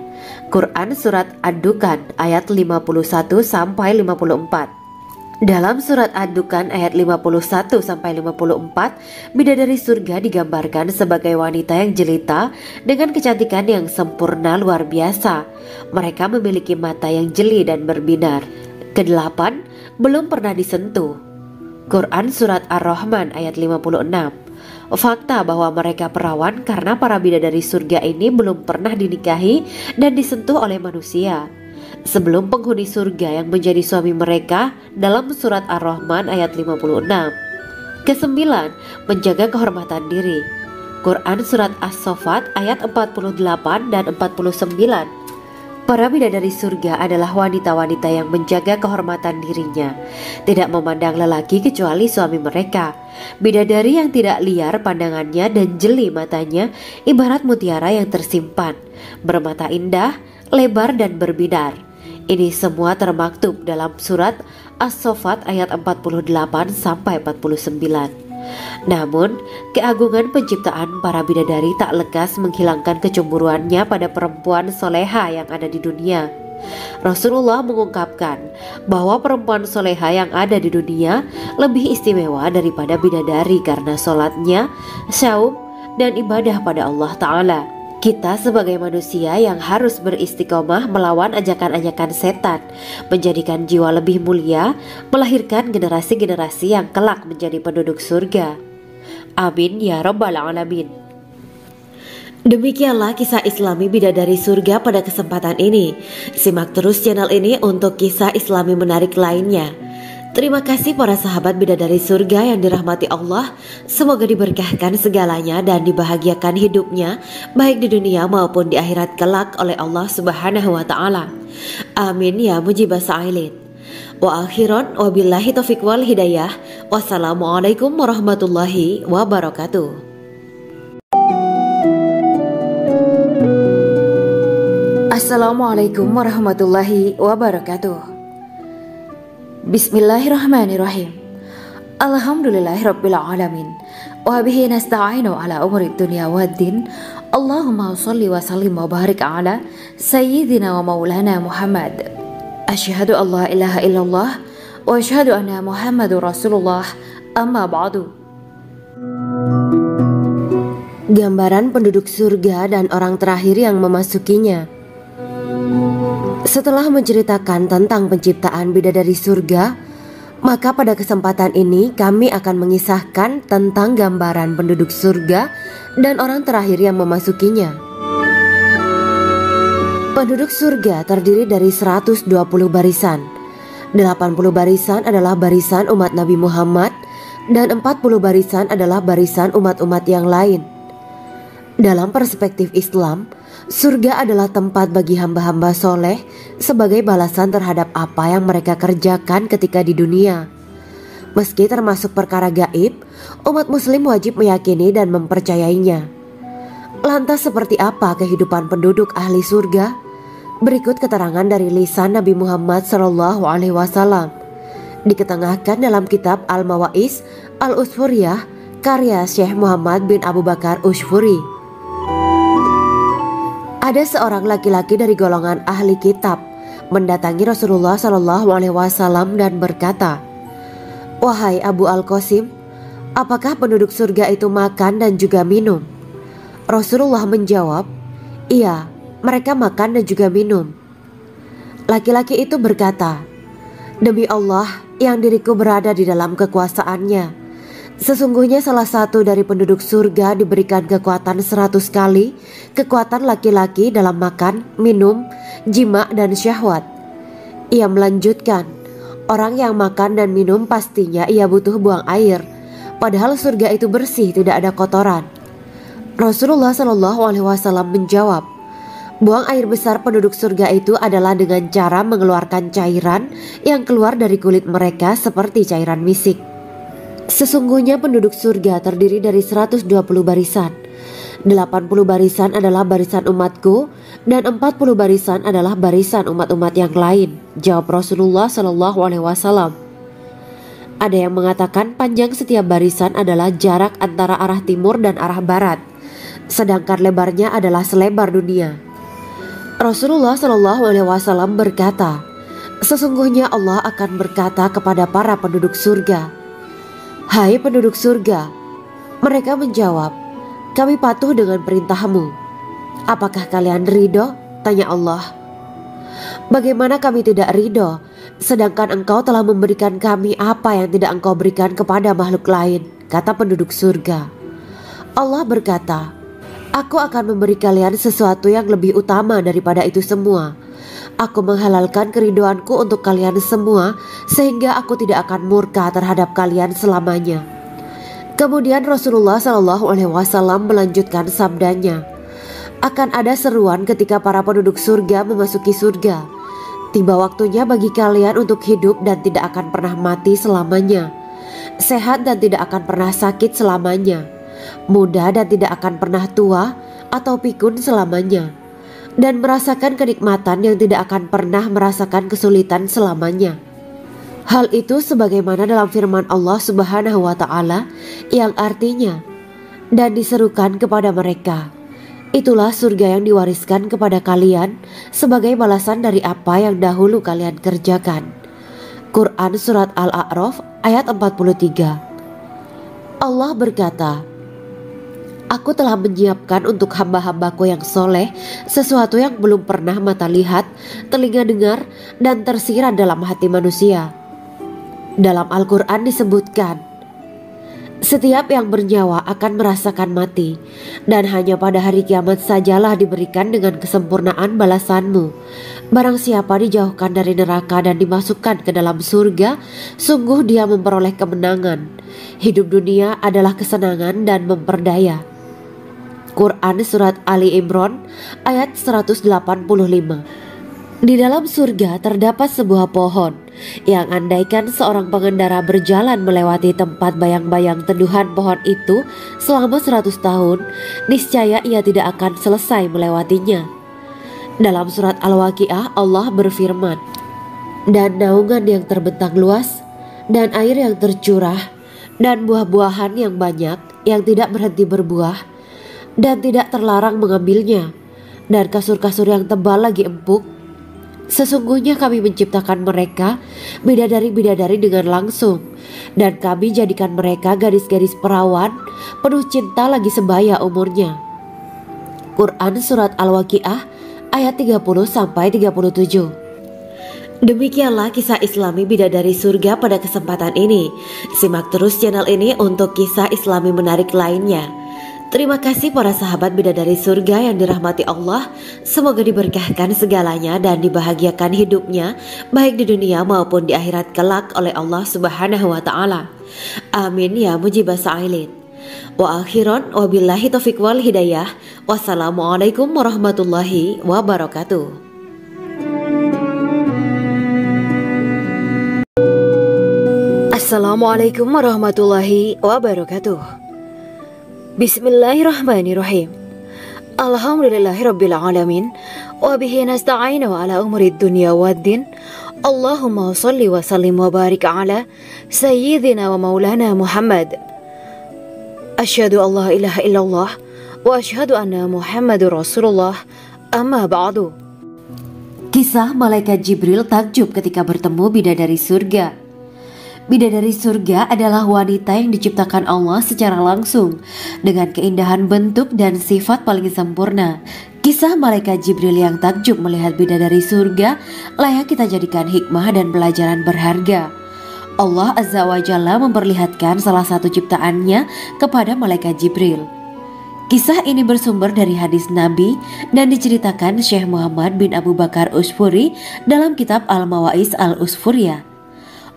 Quran Surat Ad-Dukan ayat 51-54. Dalam Surat Ad-Dukan ayat 51-54, bidadari surga digambarkan sebagai wanita yang jelita dengan kecantikan yang sempurna luar biasa. Mereka memiliki mata yang jeli dan berbinar. Kedelapan, belum pernah disentuh. Quran Surat Ar-Rahman ayat 56. Fakta bahwa mereka perawan karena para bidadari surga ini belum pernah dinikahi dan disentuh oleh manusia sebelum penghuni surga yang menjadi suami mereka dalam Surat Ar-Rahman ayat 56. Kesembilan, menjaga kehormatan diri. Quran Surat As-Saffat ayat 48 dan 49. Para bidadari surga adalah wanita-wanita yang menjaga kehormatan dirinya, tidak memandang lelaki kecuali suami mereka. Bidadari yang tidak liar pandangannya dan jeli matanya ibarat mutiara yang tersimpan, bermata indah, lebar dan berbinar. Ini semua termaktub dalam Surat As-Saffat ayat 48-49. Namun, keagungan penciptaan para bidadari tak lekas menghilangkan kecemburuannya pada perempuan soleha yang ada di dunia. Rasulullah mengungkapkan bahwa perempuan soleha yang ada di dunia lebih istimewa daripada bidadari karena sholatnya, saum, dan ibadah pada Allah Ta'ala. Kita sebagai manusia yang harus beristiqomah melawan ajakan-ajakan setan, menjadikan jiwa lebih mulia, melahirkan generasi-generasi yang kelak menjadi penduduk surga. Amin ya Rabbal Alamin. Demikianlah kisah Islami bidadari surga pada kesempatan ini. Simak terus channel ini untuk kisah Islami menarik lainnya. Terima kasih para sahabat bidadari surga yang dirahmati Allah. Semoga diberkahkan segalanya dan dibahagiakan hidupnya baik di dunia maupun di akhirat kelak oleh Allah Subhanahu wa Ta'ala. Amin ya mujibah sa'ilin. Wa akhiran wabillahi taufiq wal hidayah. Wassalamualaikum warahmatullahi wabarakatuh. Assalamualaikum warahmatullahi wabarakatuh. Bismillahirrahmanirrahim. Alhamdulillahirabbil alamin. wa bihi nasta'inu ala umuri dunya waddin. Allahumma shalli wa sallim wa barik ala sayyidina wa maulana Muhammad. Asyhadu an la ilaha illallah wa asyhadu anna Muhammadur Rasulullah. Amma ba'du. Gambaran penduduk surga dan orang terakhir yang memasukinya. Setelah menceritakan tentang penciptaan bidadari surga, maka pada kesempatan ini kami akan mengisahkan tentang gambaran penduduk surga dan orang terakhir yang memasukinya. Penduduk surga terdiri dari 120 barisan. 80 barisan adalah barisan umat Nabi Muhammad dan 40 barisan adalah barisan umat-umat yang lain. Dalam perspektif Islam, surga adalah tempat bagi hamba-hamba soleh sebagai balasan terhadap apa yang mereka kerjakan ketika di dunia. Meski termasuk perkara gaib, umat muslim wajib meyakini dan mempercayainya. Lantas seperti apa kehidupan penduduk ahli surga? Berikut keterangan dari lisan Nabi Muhammad SAW, diketengahkan dalam kitab Al-Mawaiz Al-Usfuriyah karya Syekh Muhammad bin Abu Bakar Usfuri. Ada seorang laki-laki dari golongan ahli kitab mendatangi Rasulullah SAW dan berkata, "Wahai Abu Al-Qasim, apakah penduduk surga itu makan dan juga minum?" Rasulullah menjawab, "Iya, mereka makan dan juga minum." Laki-laki itu berkata, "Demi Allah yang diriku berada di dalam kekuasaannya, sesungguhnya salah satu dari penduduk surga diberikan kekuatan 100 kali kekuatan laki-laki dalam makan, minum, jima, dan syahwat." Ia melanjutkan, "Orang yang makan dan minum pastinya ia butuh buang air, padahal surga itu bersih, tidak ada kotoran." Rasulullah SAW menjawab, "Buang air besar penduduk surga itu adalah dengan cara mengeluarkan cairan yang keluar dari kulit mereka seperti cairan misik." Sesungguhnya penduduk surga terdiri dari 120 barisan. 80 barisan adalah barisan umatku dan 40 barisan adalah barisan umat-umat yang lain, jawab Rasulullah SAW. Ada yang mengatakan panjang setiap barisan adalah jarak antara arah timur dan arah barat, sedangkan lebarnya adalah selebar dunia. Rasulullah SAW berkata, "Sesungguhnya Allah akan berkata kepada para penduduk surga, 'Hai penduduk surga,' mereka menjawab, 'Kami patuh dengan perintahmu.' 'Apakah kalian ridho?' tanya Allah. 'Bagaimana kami tidak ridho, sedangkan engkau telah memberikan kami apa yang tidak engkau berikan kepada makhluk lain,' kata penduduk surga. Allah berkata, 'Aku akan memberi kalian sesuatu yang lebih utama daripada itu semua. Aku menghalalkan keridoanku untuk kalian semua sehingga aku tidak akan murka terhadap kalian selamanya.'" Kemudian Rasulullah SAW melanjutkan sabdanya, "Akan ada seruan ketika para penduduk surga memasuki surga. Tiba waktunya bagi kalian untuk hidup dan tidak akan pernah mati selamanya, sehat dan tidak akan pernah sakit selamanya, muda dan tidak akan pernah tua atau pikun selamanya, dan merasakan kenikmatan yang tidak akan pernah merasakan kesulitan selamanya." Hal itu sebagaimana dalam firman Allah Subhanahu wa Ta'ala yang artinya, "Dan diserukan kepada mereka, itulah surga yang diwariskan kepada kalian sebagai balasan dari apa yang dahulu kalian kerjakan." Quran Surat Al-A'raf ayat 43. Allah berkata, "Aku telah menyiapkan untuk hamba-hambaku yang soleh sesuatu yang belum pernah mata lihat, telinga dengar, dan tersirat dalam hati manusia." Dalam Al-Quran disebutkan, "Setiap yang bernyawa akan merasakan mati, dan hanya pada hari kiamat sajalah diberikan dengan kesempurnaan balasanmu. Barang siapa dijauhkan dari neraka dan dimasukkan ke dalam surga, sungguh dia memperoleh kemenangan. Hidup dunia adalah kesenangan dan memperdaya." Quran Surat Ali Imran ayat 185. Di dalam surga terdapat sebuah pohon yang andaikan seorang pengendara berjalan melewati tempat bayang-bayang teduhan pohon itu selama 100 tahun, niscaya ia tidak akan selesai melewatinya. Dalam surat Al-Waqiah Allah berfirman, "Dan naungan yang terbentang luas, dan air yang tercurah, dan buah-buahan yang banyak yang tidak berhenti berbuah dan tidak terlarang mengambilnya, dan kasur-kasur yang tebal lagi empuk. Sesungguhnya kami menciptakan mereka bidadari-bidadari dengan langsung, dan kami jadikan mereka gadis-gadis perawan penuh cinta lagi sebaya umurnya. Quran Surat Al-Waqiah ayat 30-37. Demikianlah kisah Islami bidadari surga pada kesempatan ini. Simak terus channel ini untuk kisah Islami menarik lainnya. Terima kasih para sahabat bidadari surga yang dirahmati Allah. Semoga diberkahkan segalanya dan dibahagiakan hidupnya baik di dunia maupun di akhirat kelak oleh Allah Subhanahu wa taala. Amin ya mujibas sa'ilin. Wa akhiran wabillahi taufiq wal hidayah. Wassalamualaikum warahmatullahi wabarakatuh. Assalamualaikum warahmatullahi wabarakatuh. Bismillahirrahmanirrahim. Alhamdulillahirabbil alamin wa bihi nasta'inu ala umuri dunya waddin. Allahumma shalli wa sallim wa barik ala sayyidina wa maulana Muhammad. Asyhadu an la ilaha illallah wa asyhadu anna Muhammadur Rasulullah. Amma ba'du. Kisah malaikat Jibril takjub ketika bertemu bidadari surga. Bidadari surga adalah wanita yang diciptakan Allah secara langsung dengan keindahan bentuk dan sifat paling sempurna. Kisah malaikat Jibril yang takjub melihat bidadari surga layak kita jadikan hikmah dan pelajaran berharga. Allah Azza wa Jalla memperlihatkan salah satu ciptaannya kepada malaikat Jibril. Kisah ini bersumber dari hadis Nabi dan diceritakan Syekh Muhammad bin Abu Bakar Usfuri dalam kitab Al-Mawaiz Al-Usfuriyah.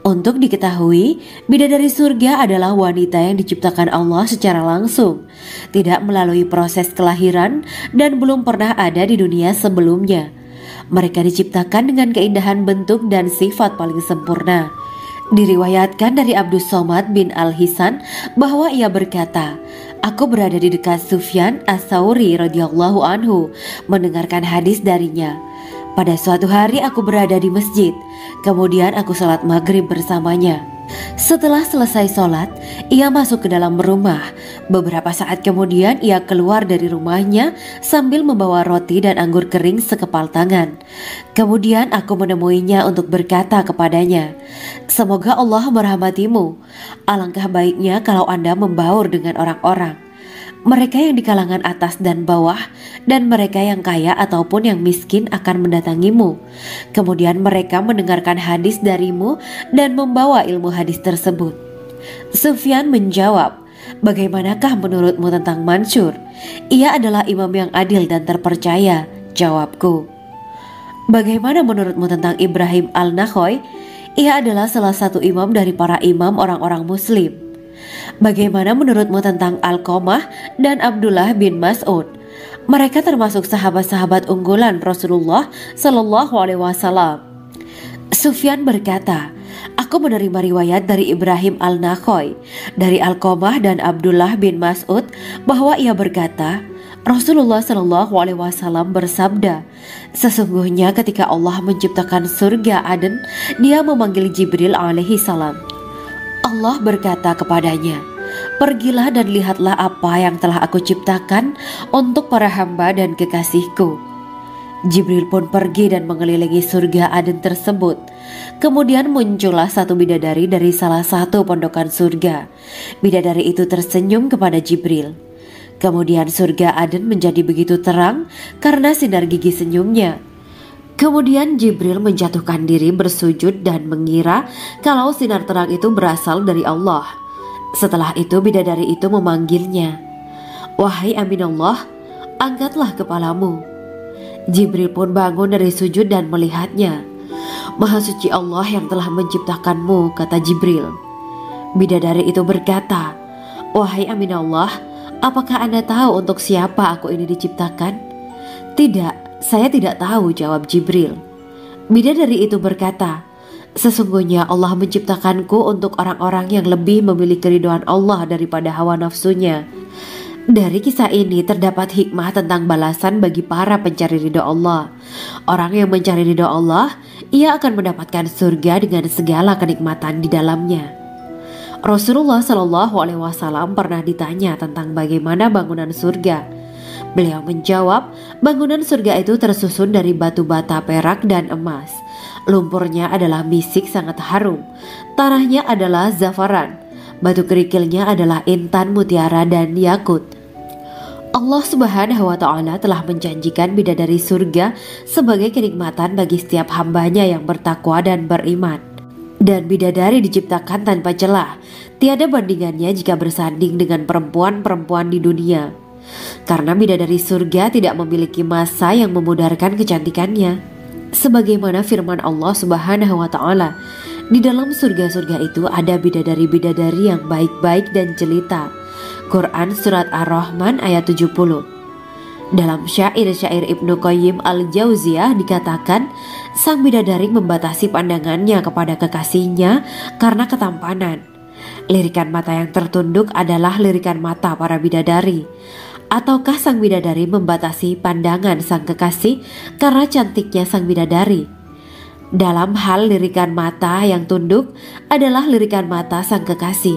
Untuk diketahui, bidadari surga adalah wanita yang diciptakan Allah secara langsung, tidak melalui proses kelahiran dan belum pernah ada di dunia sebelumnya. Mereka diciptakan dengan keindahan bentuk dan sifat paling sempurna. Diriwayatkan dari Abdus Somad bin Al-Hisan bahwa ia berkata, "Aku berada di dekat Sufyan As-Sauri radhiyallahu anhu mendengarkan hadis darinya. Pada suatu hari aku berada di masjid, kemudian aku sholat maghrib bersamanya. Setelah selesai sholat, ia masuk ke dalam rumah. Beberapa saat kemudian ia keluar dari rumahnya sambil membawa roti dan anggur kering sekepal tangan. Kemudian aku menemuinya untuk berkata kepadanya, 'Semoga Allah merahmatimu. Alangkah baiknya kalau Anda membaur dengan orang-orang. Mereka yang di kalangan atas dan bawah, dan mereka yang kaya ataupun yang miskin akan mendatangimu. Kemudian mereka mendengarkan hadis darimu dan membawa ilmu hadis tersebut.' Sufyan menjawab, 'Bagaimanakah menurutmu tentang Mansur? Ia adalah imam yang adil dan terpercaya.' Jawabku. 'Bagaimana menurutmu tentang Ibrahim Al-Nakhoy? Ia adalah salah satu imam dari para imam orang-orang muslim.' 'Bagaimana menurutmu tentang Alqamah dan Abdullah bin Mas'ud? Mereka termasuk sahabat-sahabat unggulan Rasulullah Sallallahu Alaihi Wasallam.' Sufyan berkata, 'Aku menerima riwayat dari Ibrahim Al-Nakhoy, dari Alqamah dan Abdullah bin Mas'ud bahwa ia berkata, Rasulullah Sallallahu Alaihi Wasallam bersabda, sesungguhnya ketika Allah menciptakan surga Aden, Dia memanggil Jibril alaihi salam. Allah berkata kepadanya, pergilah dan lihatlah apa yang telah aku ciptakan untuk para hamba dan kekasihku. Jibril pun pergi dan mengelilingi surga Aden tersebut. Kemudian muncullah satu bidadari dari salah satu pondokan surga. Bidadari itu tersenyum kepada Jibril. Kemudian surga Aden menjadi begitu terang karena sinar gigi senyumnya. Kemudian Jibril menjatuhkan diri bersujud dan mengira kalau sinar terang itu berasal dari Allah. Setelah itu bidadari itu memanggilnya, wahai Aminullah, angkatlah kepalamu. Jibril pun bangun dari sujud dan melihatnya. Maha suci Allah yang telah menciptakanmu, kata Jibril. Bidadari itu berkata, wahai Aminullah, apakah Anda tahu untuk siapa aku ini diciptakan? Tidak. Saya tidak tahu, jawab Jibril. Bidadari itu berkata, sesungguhnya Allah menciptakanku untuk orang-orang yang lebih memilih keridhaan Allah daripada hawa nafsunya. Dari kisah ini terdapat hikmah tentang balasan bagi para pencari ridha Allah. Orang yang mencari ridha Allah, ia akan mendapatkan surga dengan segala kenikmatan di dalamnya. Rasulullah Shallallahu Alaihi Wasallam pernah ditanya tentang bagaimana bangunan surga. Beliau menjawab, bangunan surga itu tersusun dari batu bata, perak, dan emas. Lumpurnya adalah misik sangat harum, tanahnya adalah zafaran, batu kerikilnya adalah intan, mutiara, dan yakut. Allah Subhanahu wa Ta'ala telah menjanjikan bidadari surga sebagai kenikmatan bagi setiap hambanya yang bertakwa dan beriman. Dan bidadari diciptakan tanpa celah, tiada bandingannya jika bersanding dengan perempuan-perempuan di dunia. Karena bidadari surga tidak memiliki masa yang memudarkan kecantikannya. Sebagaimana firman Allah Subhanahu wa Ta'ala, di dalam surga-surga itu ada bidadari-bidadari yang baik-baik dan jelita. Quran Surat Ar-Rahman ayat 70. Dalam syair-syair Ibnu Qayyim Al-Jauziyah dikatakan, sang bidadari membatasi pandangannya kepada kekasihnya karena ketampanan. Lirikan mata yang tertunduk adalah lirikan mata para bidadari. Ataukah sang bidadari membatasi pandangan sang kekasih karena cantiknya sang bidadari? Dalam hal lirikan mata yang tunduk adalah lirikan mata sang kekasih.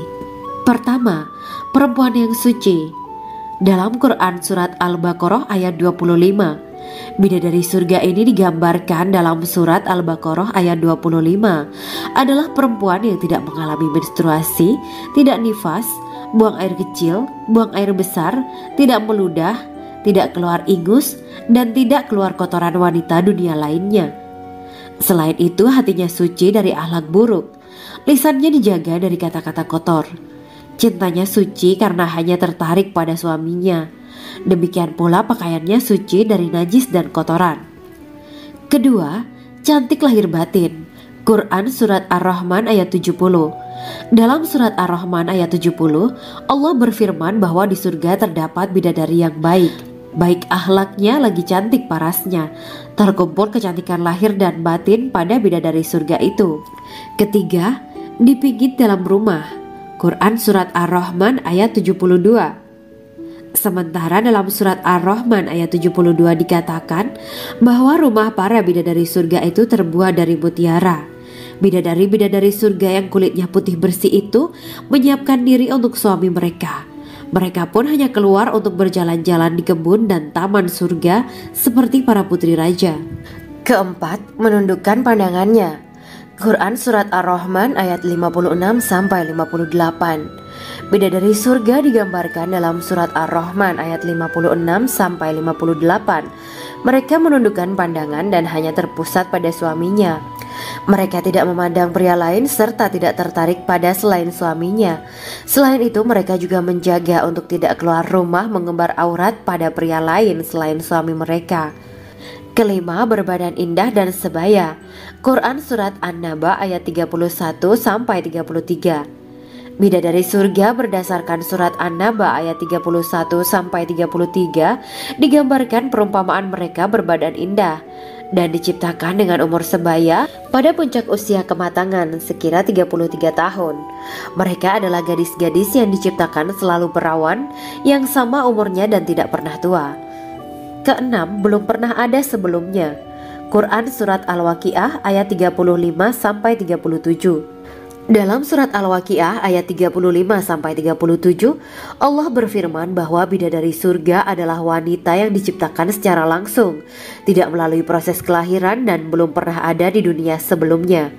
Pertama, perempuan yang suci. Dalam Quran Surat Al-Baqarah ayat 25, bidadari surga ini digambarkan dalam Surat Al-Baqarah ayat 25 adalah perempuan yang tidak mengalami menstruasi, tidak nifas, buang air kecil, buang air besar, tidak meludah, tidak keluar ingus, dan tidak keluar kotoran wanita dunia lainnya. Selain itu, hatinya suci dari akhlak buruk, lisannya dijaga dari kata-kata kotor. Cintanya suci karena hanya tertarik pada suaminya. Demikian pula pakaiannya suci dari najis dan kotoran. Kedua, cantik lahir batin. Quran Surat Ar-Rahman ayat 70. Dalam Surat Ar-Rahman ayat 70, Allah berfirman bahwa di surga terdapat bidadari yang baik. Baik akhlaknya lagi cantik parasnya. Terkumpul kecantikan lahir dan batin pada bidadari surga itu. Ketiga, dipijit dalam rumah. Quran Surat Ar-Rahman ayat 72. Sementara dalam Surat Ar-Rahman ayat 72 dikatakan bahwa rumah para bidadari surga itu terbuat dari mutiara. Bidadari-bidadari surga yang kulitnya putih bersih itu menyiapkan diri untuk suami mereka. Mereka pun hanya keluar untuk berjalan-jalan di kebun dan taman surga seperti para putri raja. Keempat, menundukkan pandangannya. Quran Surat Ar-Rahman ayat 56-58. Bidadari surga digambarkan dalam Surat Ar-Rahman ayat 56-58. Mereka menundukkan pandangan dan hanya terpusat pada suaminya. Mereka tidak memandang pria lain serta tidak tertarik pada selain suaminya. Selain itu, mereka juga menjaga untuk tidak keluar rumah mengembar aurat pada pria lain selain suami mereka. Kelima, berbadan indah dan sebaya. Quran Surat An-Naba ayat 31-33. Bidadari surga berdasarkan Surat An-Naba ayat 31-33 digambarkan perumpamaan mereka berbadan indah dan diciptakan dengan umur sebaya pada puncak usia kematangan sekira 33 tahun. Mereka adalah gadis-gadis yang diciptakan selalu perawan, yang sama umurnya dan tidak pernah tua. Keenam, belum pernah ada sebelumnya. Quran Surat Al-Waqiah ayat 35-37. Dalam Surat Al-Waqiah ayat 35-37, Allah berfirman bahwa bidadari surga adalah wanita yang diciptakan secara langsung, tidak melalui proses kelahiran dan belum pernah ada di dunia sebelumnya.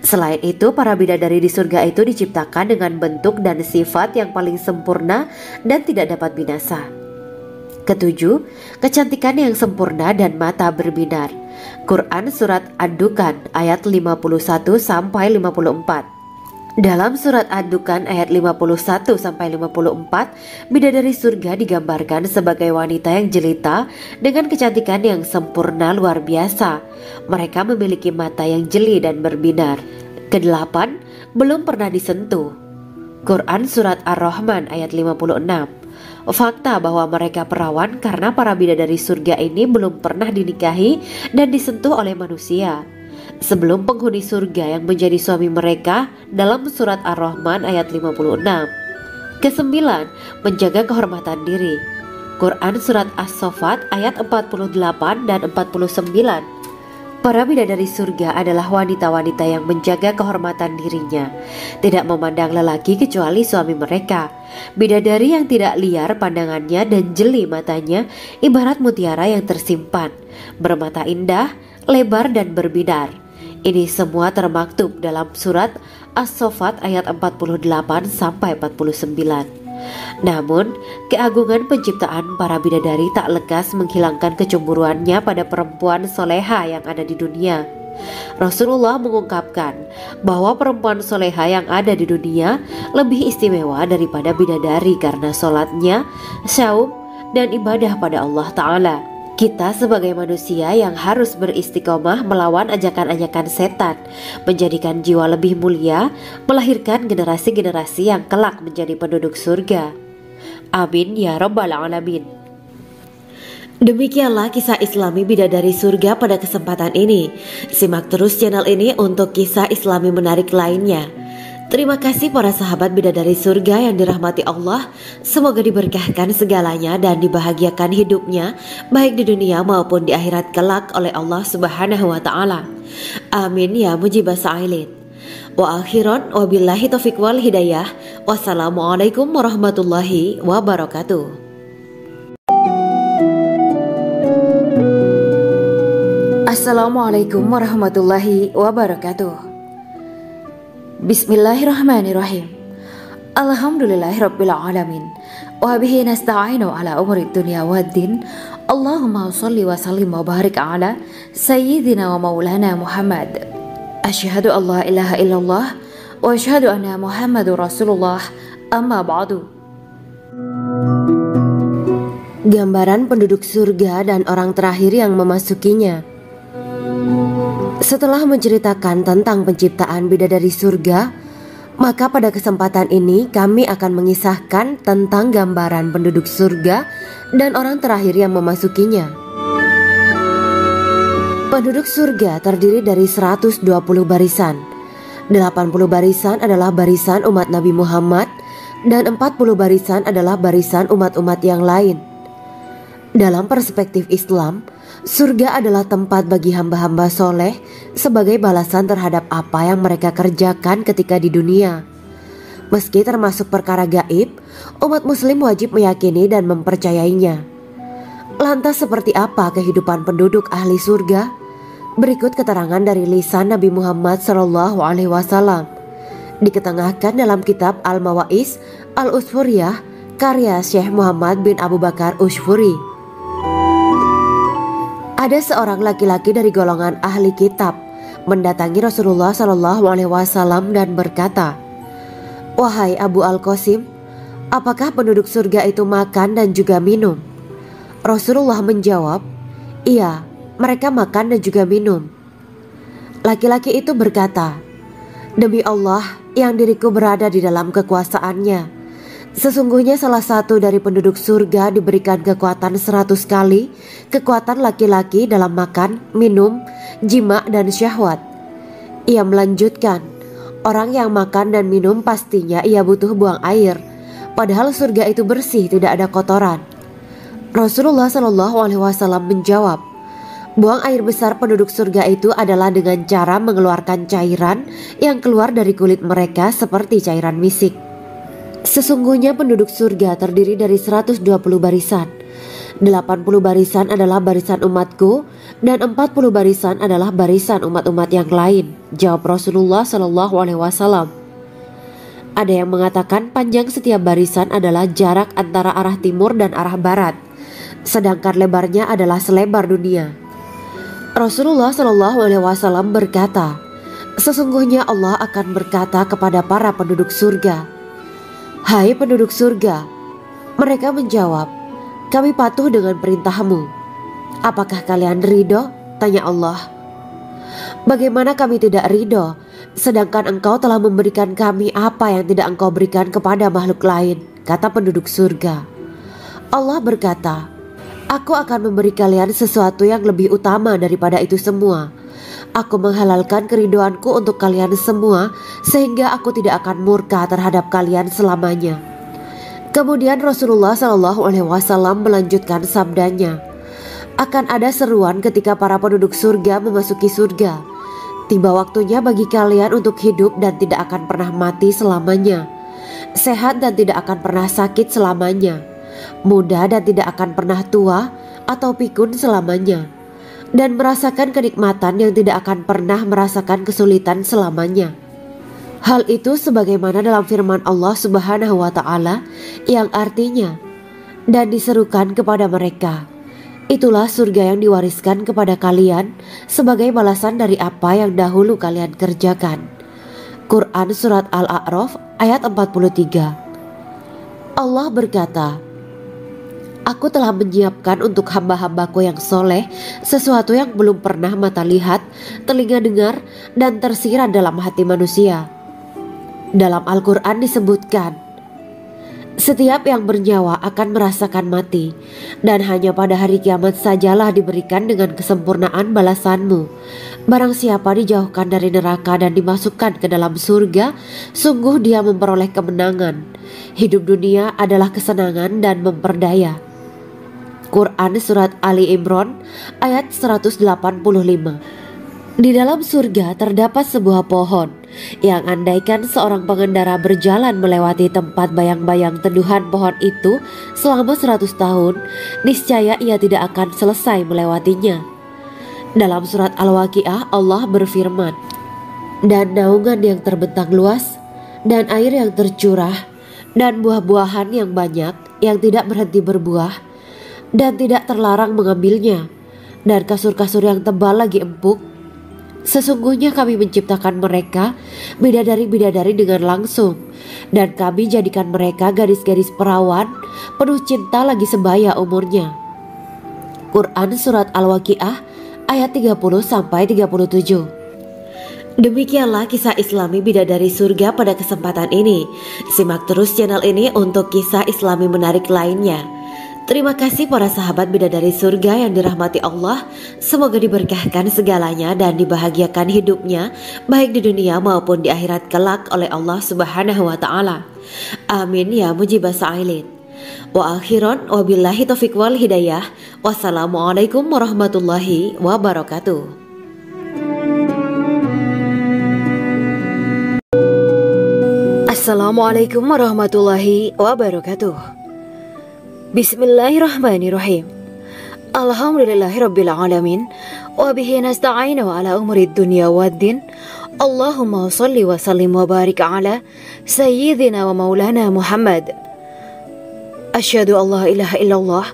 Selain itu, para bidadari di surga itu diciptakan dengan bentuk dan sifat yang paling sempurna dan tidak dapat binasa. Ketujuh, kecantikan yang sempurna dan mata berbinar. Quran Surat Ad-Dukhan ayat 51-54. Dalam Surat Ad-Dukhan ayat 51-54, bidadari surga digambarkan sebagai wanita yang jelita dengan kecantikan yang sempurna luar biasa. Mereka memiliki mata yang jeli dan berbinar. Kedelapan, belum pernah disentuh. Quran Surat Ar-Rahman ayat 56. Fakta bahwa mereka perawan karena para bidadari surga ini belum pernah dinikahi dan disentuh oleh manusia sebelum penghuni surga yang menjadi suami mereka dalam Surat Ar-Rahman ayat 56. Kesembilan, menjaga kehormatan diri. Quran Surat As-Saffat ayat 48 dan 49. Para bidadari surga adalah wanita-wanita yang menjaga kehormatan dirinya, tidak memandang lelaki kecuali suami mereka. Bidadari yang tidak liar pandangannya dan jeli matanya, ibarat mutiara yang tersimpan, bermata indah, lebar dan berbinar. Ini semua termaktub dalam surat As-Saffat ayat 48 sampai 49. Namun, keagungan penciptaan para bidadari tak lekas menghilangkan kecemburuannya pada perempuan soleha yang ada di dunia. Rasulullah mengungkapkan bahwa perempuan soleha yang ada di dunia lebih istimewa daripada bidadari karena sholatnya, saum, dan ibadah pada Allah Ta'ala. Kita sebagai manusia yang harus beristiqomah melawan ajakan-ajakan setan, menjadikan jiwa lebih mulia, melahirkan generasi-generasi yang kelak menjadi penduduk surga. Amin ya rabbal alamin. Demikianlah kisah Islami bidadari surga pada kesempatan ini. Simak terus channel ini untuk kisah Islami menarik lainnya. Terima kasih para sahabat bidadari surga yang dirahmati Allah. Semoga diberkahkan segalanya dan dibahagiakan hidupnya, baik di dunia maupun di akhirat kelak oleh Allah Subhanahu wa Ta'ala. Amin ya mujibah sa'ilin. Wa akhiran wabillahi taufiq wal hidayah. Wassalamualaikum warahmatullahi wabarakatuh. Assalamualaikum warahmatullahi wabarakatuh. Bismillahirrahmanirrahim. Alhamdulillahirabbil alamin. Wa bihi nasta'inu ala umuri dunya waddin. Allahumma shalli wa sallim wa barik ala sayyidina wa maulana Muhammad. Asyhadu an la ilaha illallah wa asyhadu anna Muhammadur Rasulullah. Amma ba'du. Gambaran penduduk surga dan orang terakhir yang memasukinya. Setelah menceritakan tentang penciptaan bidadari surga, maka pada kesempatan ini kami akan mengisahkan tentang gambaran penduduk surga dan orang terakhir yang memasukinya. Penduduk surga terdiri dari 120 barisan. 80 barisan adalah barisan umat Nabi Muhammad dan 40 barisan adalah barisan umat-umat yang lain. Dalam perspektif Islam, surga adalah tempat bagi hamba-hamba soleh sebagai balasan terhadap apa yang mereka kerjakan ketika di dunia. Meski termasuk perkara gaib, umat muslim wajib meyakini dan mempercayainya. Lantas seperti apa kehidupan penduduk ahli surga? Berikut keterangan dari lisan Nabi Muhammad SAW, diketengahkan dalam kitab Al-Mawa'is Al-Usfuriyah karya Syekh Muhammad bin Abu Bakar Usfuri. Ada seorang laki-laki dari golongan ahli kitab mendatangi Rasulullah SAW dan berkata, "Wahai Abu Al-Qasim, apakah penduduk surga itu makan dan juga minum?" Rasulullah menjawab, "Iya, mereka makan dan juga minum." Laki-laki itu berkata, "Demi Allah yang diriku berada di dalam kekuasaannya, sesungguhnya salah satu dari penduduk surga diberikan kekuatan 100 kali kekuatan laki-laki dalam makan, minum, jima, dan syahwat." Ia melanjutkan, "Orang yang makan dan minum pastinya ia butuh buang air, padahal surga itu bersih, tidak ada kotoran." Rasulullah SAW menjawab, "Buang air besar penduduk surga itu adalah dengan cara mengeluarkan cairan yang keluar dari kulit mereka seperti cairan misik." Sesungguhnya penduduk surga terdiri dari 120 barisan. 80 barisan adalah barisan umatku dan 40 barisan adalah barisan umat-umat yang lain, jawab Rasulullah SAW. Ada yang mengatakan panjang setiap barisan adalah jarak antara arah timur dan arah barat, sedangkan lebarnya adalah selebar dunia. Rasulullah SAW berkata, "Sesungguhnya Allah akan berkata kepada para penduduk surga, 'Hai penduduk surga,' mereka menjawab, 'Kami patuh dengan perintahmu.' 'Apakah kalian ridho?' tanya Allah. 'Bagaimana kami tidak ridho, sedangkan engkau telah memberikan kami apa yang tidak engkau berikan kepada makhluk lain,' kata penduduk surga. Allah berkata, 'Aku akan memberi kalian sesuatu yang lebih utama daripada itu semua. Aku menghalalkan keridoanku untuk kalian semua, sehingga aku tidak akan murka terhadap kalian selamanya.'" Kemudian Rasulullah SAW melanjutkan sabdanya, Akan ada seruan ketika para penduduk surga memasuki surga. Tiba waktunya bagi kalian untuk hidup dan tidak akan pernah mati selamanya, sehat dan tidak akan pernah sakit selamanya, muda dan tidak akan pernah tua atau pikun selamanya, dan merasakan kenikmatan yang tidak akan pernah merasakan kesulitan selamanya. Hal itu sebagaimana dalam firman Allah Subhanahu wa Ta'ala yang artinya, dan diserukan kepada mereka, itulah surga yang diwariskan kepada kalian sebagai balasan dari apa yang dahulu kalian kerjakan. Quran Surat Al-A'raf ayat 43. Allah berkata, Aku telah menyiapkan untuk hamba-hambaku yang soleh sesuatu yang belum pernah mata lihat, telinga dengar, dan tersirat dalam hati manusia. Dalam Al-Quran disebutkan, setiap yang bernyawa akan merasakan mati, dan hanya pada hari kiamat sajalah diberikan dengan kesempurnaan balasanmu. Barang siapa dijauhkan dari neraka dan dimasukkan ke dalam surga, sungguh dia memperoleh kemenangan. Hidup dunia adalah kesenangan dan memperdaya. Quran Surat Ali Imran ayat 185. Di dalam surga terdapat sebuah pohon yang andaikan seorang pengendara berjalan melewati tempat bayang-bayang teduhan pohon itu selama 100 tahun, niscaya ia tidak akan selesai melewatinya. Dalam surat Al-Waqiah Allah berfirman, dan naungan yang terbentang luas, dan air yang tercurah, dan buah-buahan yang banyak yang tidak berhenti berbuah, dan tidak terlarang mengambilnya, dan kasur-kasur yang tebal lagi empuk. Sesungguhnya kami menciptakan mereka bidadari-bidadari dengan langsung, dan kami jadikan mereka gadis-gadis perawan penuh cinta lagi sebaya umurnya. Quran Surat Al-Waqiah ayat 30-37. Demikianlah kisah Islami bidadari surga pada kesempatan ini. Simak terus channel ini untuk kisah Islami menarik lainnya. Terima kasih para sahabat bidadari surga yang dirahmati Allah. Semoga diberkahkan segalanya dan dibahagiakan hidupnya baik di dunia maupun di akhirat kelak oleh Allah Subhanahu wa Ta'ala. Amin ya mujibah sa'ilin. Wa akhiran wabillahi taufiq wal hidayah. Wassalamualaikum warahmatullahi wabarakatuh. Assalamualaikum warahmatullahi wabarakatuh. Bismillahirrahmanirrahim. Alhamdulillahirabbil alamin wa bihi nasta'inu ala umuri dunya waddin. Allahumma shalli wa sallim wa barik ala sayyidina wa maulana Muhammad. Asyhadu an la ilaha illallah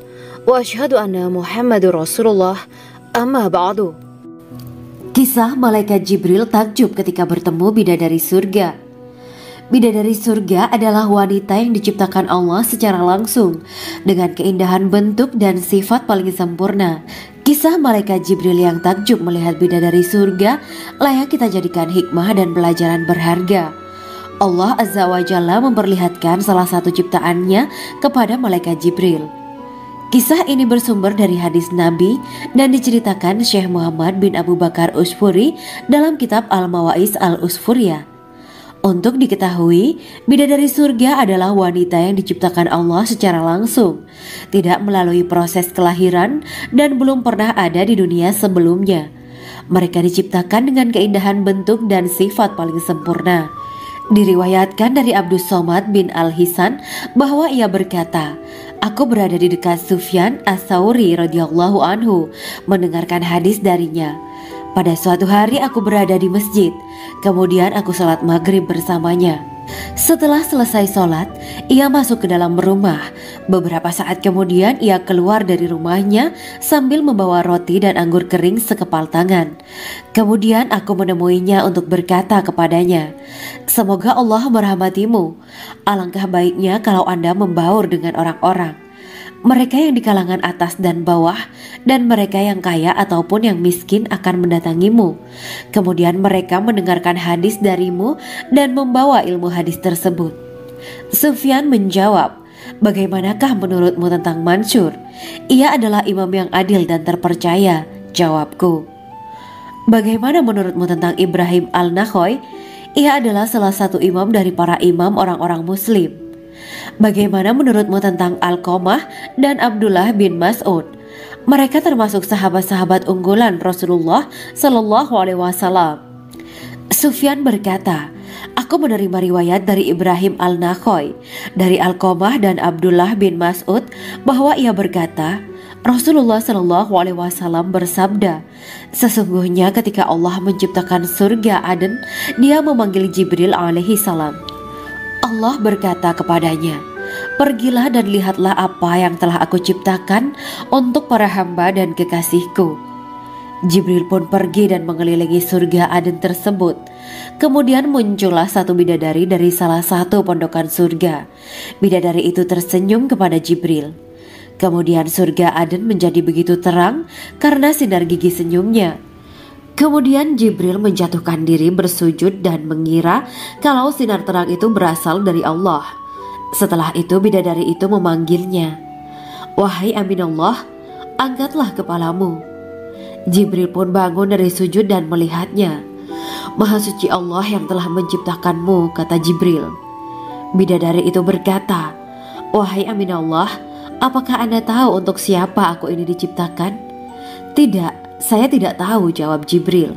wa asyhadu anna Muhammadur Rasulullah. Amma ba'du. Kisah malaikat Jibril takjub ketika bertemu bidadari surga. Bidadari surga adalah wanita yang diciptakan Allah secara langsung dengan keindahan bentuk dan sifat paling sempurna. Kisah malaikat Jibril yang takjub melihat bidadari surga layak kita jadikan hikmah dan pelajaran berharga. Allah Azza wa Jalla memperlihatkan salah satu ciptaannya kepada malaikat Jibril. Kisah ini bersumber dari hadis Nabi dan diceritakan Syekh Muhammad bin Abu Bakar Usfuri dalam kitab Al-Mawaiz Al-Usfuriyah. Untuk diketahui, bidadari surga adalah wanita yang diciptakan Allah secara langsung, tidak melalui proses kelahiran dan belum pernah ada di dunia sebelumnya. Mereka diciptakan dengan keindahan bentuk dan sifat paling sempurna. Diriwayatkan dari Abdus Somad bin Al-Hisan bahwa ia berkata, aku berada di dekat Sufyan As-Sauri radhiyallahu anhu mendengarkan hadis darinya. Pada suatu hari aku berada di masjid, kemudian aku sholat maghrib bersamanya. Setelah selesai sholat, ia masuk ke dalam rumah. Beberapa saat kemudian ia keluar dari rumahnya sambil membawa roti dan anggur kering sekepal tangan. Kemudian aku menemuinya untuk berkata kepadanya, semoga Allah merahmatimu. Alangkah baiknya kalau Anda membaur dengan orang-orang, mereka yang di kalangan atas dan bawah, dan mereka yang kaya ataupun yang miskin akan mendatangimu. Kemudian mereka mendengarkan hadis darimu dan membawa ilmu hadis tersebut. Sufyan menjawab, bagaimanakah menurutmu tentang Mansur? Ia adalah imam yang adil dan terpercaya. Jawabku. Bagaimana menurutmu tentang Ibrahim Al-Nakhoy? Ia adalah salah satu imam dari para imam orang-orang muslim. Bagaimana menurutmu tentang Alqamah dan Abdullah bin Mas'ud? Mereka termasuk sahabat-sahabat unggulan Rasulullah Shallallahu Alaihi Wasallam. Sufyan berkata, aku menerima riwayat dari Ibrahim al-Nakhoy, dari Alqamah dan Abdullah bin Mas'ud bahwa ia berkata, Rasulullah Shallallahu Alaihi Wasallam bersabda, sesungguhnya ketika Allah menciptakan surga Aden, Dia memanggil Jibril alaihi salam. Allah berkata kepadanya, pergilah dan lihatlah apa yang telah aku ciptakan untuk para hamba dan kekasihku. Jibril pun pergi dan mengelilingi surga Aden tersebut. Kemudian muncullah satu bidadari dari salah satu pondokan surga. Bidadari itu tersenyum kepada Jibril. Kemudian surga Aden menjadi begitu terang karena sinar gigi senyumnya. Kemudian Jibril menjatuhkan diri bersujud dan mengira kalau sinar terang itu berasal dari Allah. Setelah itu bidadari itu memanggilnya, wahai Aminullah, angkatlah kepalamu. Jibril pun bangun dari sujud dan melihatnya. Maha suci Allah yang telah menciptakanmu, kata Jibril. Bidadari itu berkata, wahai Aminullah, apakah Anda tahu untuk siapa aku ini diciptakan? Tidak, saya tidak tahu, jawab Jibril.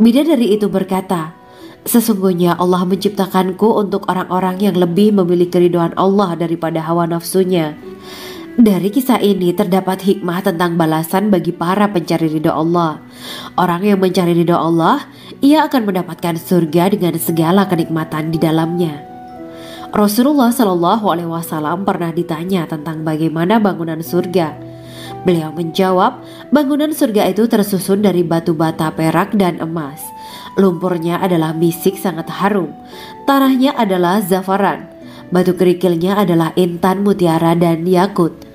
Bidadari itu berkata, sesungguhnya Allah menciptakanku untuk orang-orang yang lebih memilih keridhaan Allah daripada hawa nafsunya. Dari kisah ini terdapat hikmah tentang balasan bagi para pencari ridha Allah. Orang yang mencari ridha Allah, ia akan mendapatkan surga dengan segala kenikmatan di dalamnya. Rasulullah Shallallahu Alaihi Wasallam pernah ditanya tentang bagaimana bangunan surga. Beliau menjawab, bangunan surga itu tersusun dari batu bata, perak, dan emas. Lumpurnya adalah misik sangat harum, tanahnya adalah zafaran, batu kerikilnya adalah intan, mutiara, dan yakut.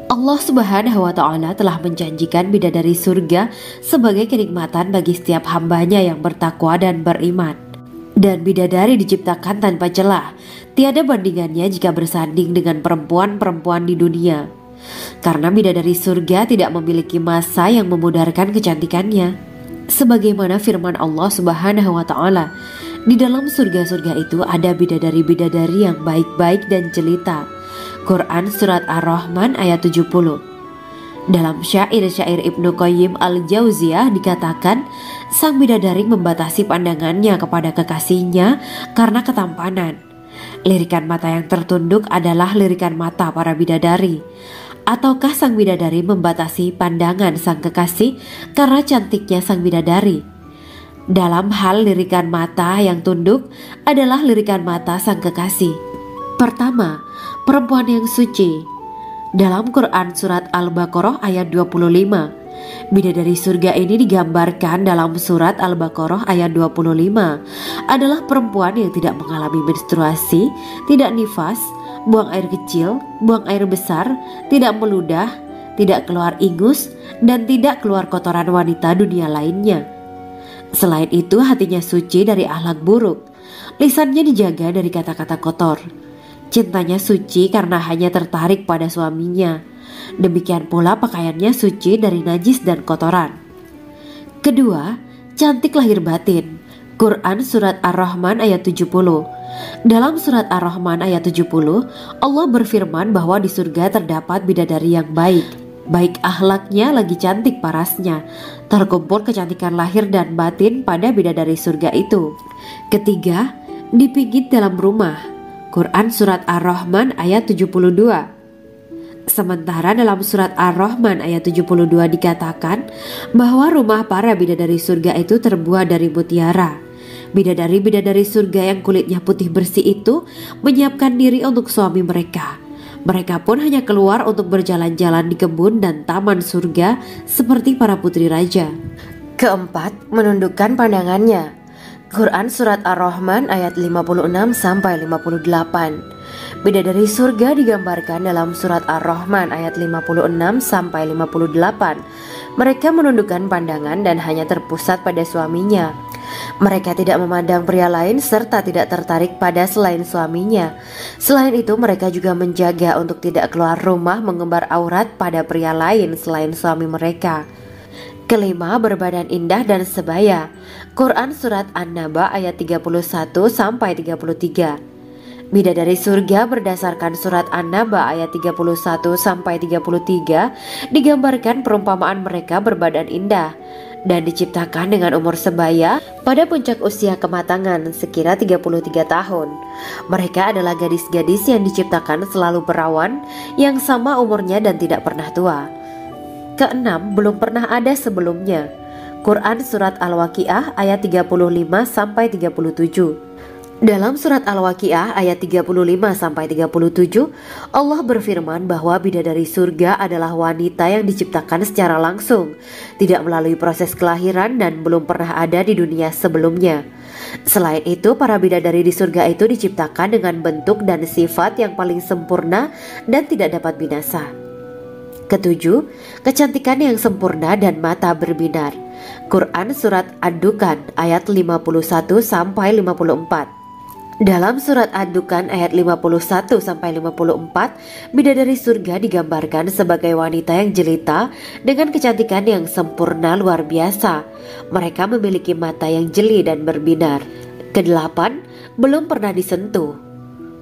Allah Subhanahu wa Ta'ala telah menjanjikan bidadari surga sebagai kenikmatan bagi setiap hambanya yang bertakwa dan beriman. Dan bidadari diciptakan tanpa celah, tiada bandingannya jika bersanding dengan perempuan-perempuan di dunia. Karena bidadari surga tidak memiliki masa yang memudarkan kecantikannya. Sebagaimana firman Allah Subhanahu wa Ta'ala, di dalam surga-surga itu ada bidadari-bidadari yang baik-baik dan jelita. Quran Surat Ar-Rahman ayat 70. Dalam syair-syair Ibnu Qayyim al-Jauziyah dikatakan, sang bidadari membatasi pandangannya kepada kekasihnya karena ketampanan. Lirikan mata yang tertunduk adalah lirikan mata para bidadari. Ataukah sang bidadari membatasi pandangan sang kekasih karena cantiknya sang bidadari? Dalam hal lirikan mata yang tunduk adalah lirikan mata sang kekasih. Pertama, perempuan yang suci. Dalam Quran Surat Al-Baqarah ayat 25, bidadari surga ini digambarkan dalam Surat Al-Baqarah ayat 25 adalah perempuan yang tidak mengalami menstruasi, tidak nifas, buang air kecil, buang air besar, tidak meludah, tidak keluar ingus, dan tidak keluar kotoran wanita dunia lainnya. Selain itu, hatinya suci dari akhlak buruk, lisannya dijaga dari kata-kata kotor. Cintanya suci karena hanya tertarik pada suaminya. Demikian pula pakaiannya suci dari najis dan kotoran. Kedua, cantik lahir batin. Quran Surat Ar-Rahman ayat 70. Dalam Surat Ar-Rahman ayat 70, Allah berfirman bahwa di surga terdapat bidadari yang baik. Baik akhlaknya lagi cantik parasnya. Terkumpul kecantikan lahir dan batin pada bidadari surga itu. Ketiga, dipijit dalam rumah. Quran Surat Ar-Rahman ayat 72. Sementara dalam Surat Ar-Rahman ayat 72 dikatakan bahwa rumah para bidadari surga itu terbuat dari mutiara. Bidadari-bidadari surga yang kulitnya putih bersih itu menyiapkan diri untuk suami mereka. Mereka pun hanya keluar untuk berjalan-jalan di kebun dan taman surga seperti para putri raja. Keempat, menundukkan pandangannya. Quran Surat Ar-Rahman ayat 56-58. Bidadari surga digambarkan dalam Surat Ar-Rahman ayat 56-58. Mereka menundukkan pandangan dan hanya terpusat pada suaminya. Mereka tidak memandang pria lain serta tidak tertarik pada selain suaminya. Selain itu, mereka juga menjaga untuk tidak keluar rumah mengembar aurat pada pria lain selain suami mereka. Kelima, berbadan indah dan sebaya. Quran Surat An-Naba ayat 31-33. Bidadari surga berdasarkan surat An-Naba ayat 31-33 digambarkan perumpamaan mereka berbadan indah dan diciptakan dengan umur sebaya pada puncak usia kematangan sekira 33 tahun. Mereka adalah gadis-gadis yang diciptakan selalu perawan yang sama umurnya dan tidak pernah tua. Keenam, belum pernah ada sebelumnya. Quran Surat Al-Waqiah ayat 35-37. Dalam surat Al-Waqiah ayat 35-37, Allah berfirman bahwa bidadari surga adalah wanita yang diciptakan secara langsung, tidak melalui proses kelahiran dan belum pernah ada di dunia sebelumnya. Selain itu, para bidadari di surga itu diciptakan dengan bentuk dan sifat yang paling sempurna dan tidak dapat binasa. Ketujuh, kecantikan yang sempurna dan mata berbinar. Quran Surat Ad-Dukhan ayat 51-54. Dalam surat Ad-Dukhan ayat 51-54, bidadari surga digambarkan sebagai wanita yang jelita dengan kecantikan yang sempurna luar biasa. Mereka memiliki mata yang jeli dan berbinar. Kedelapan, belum pernah disentuh.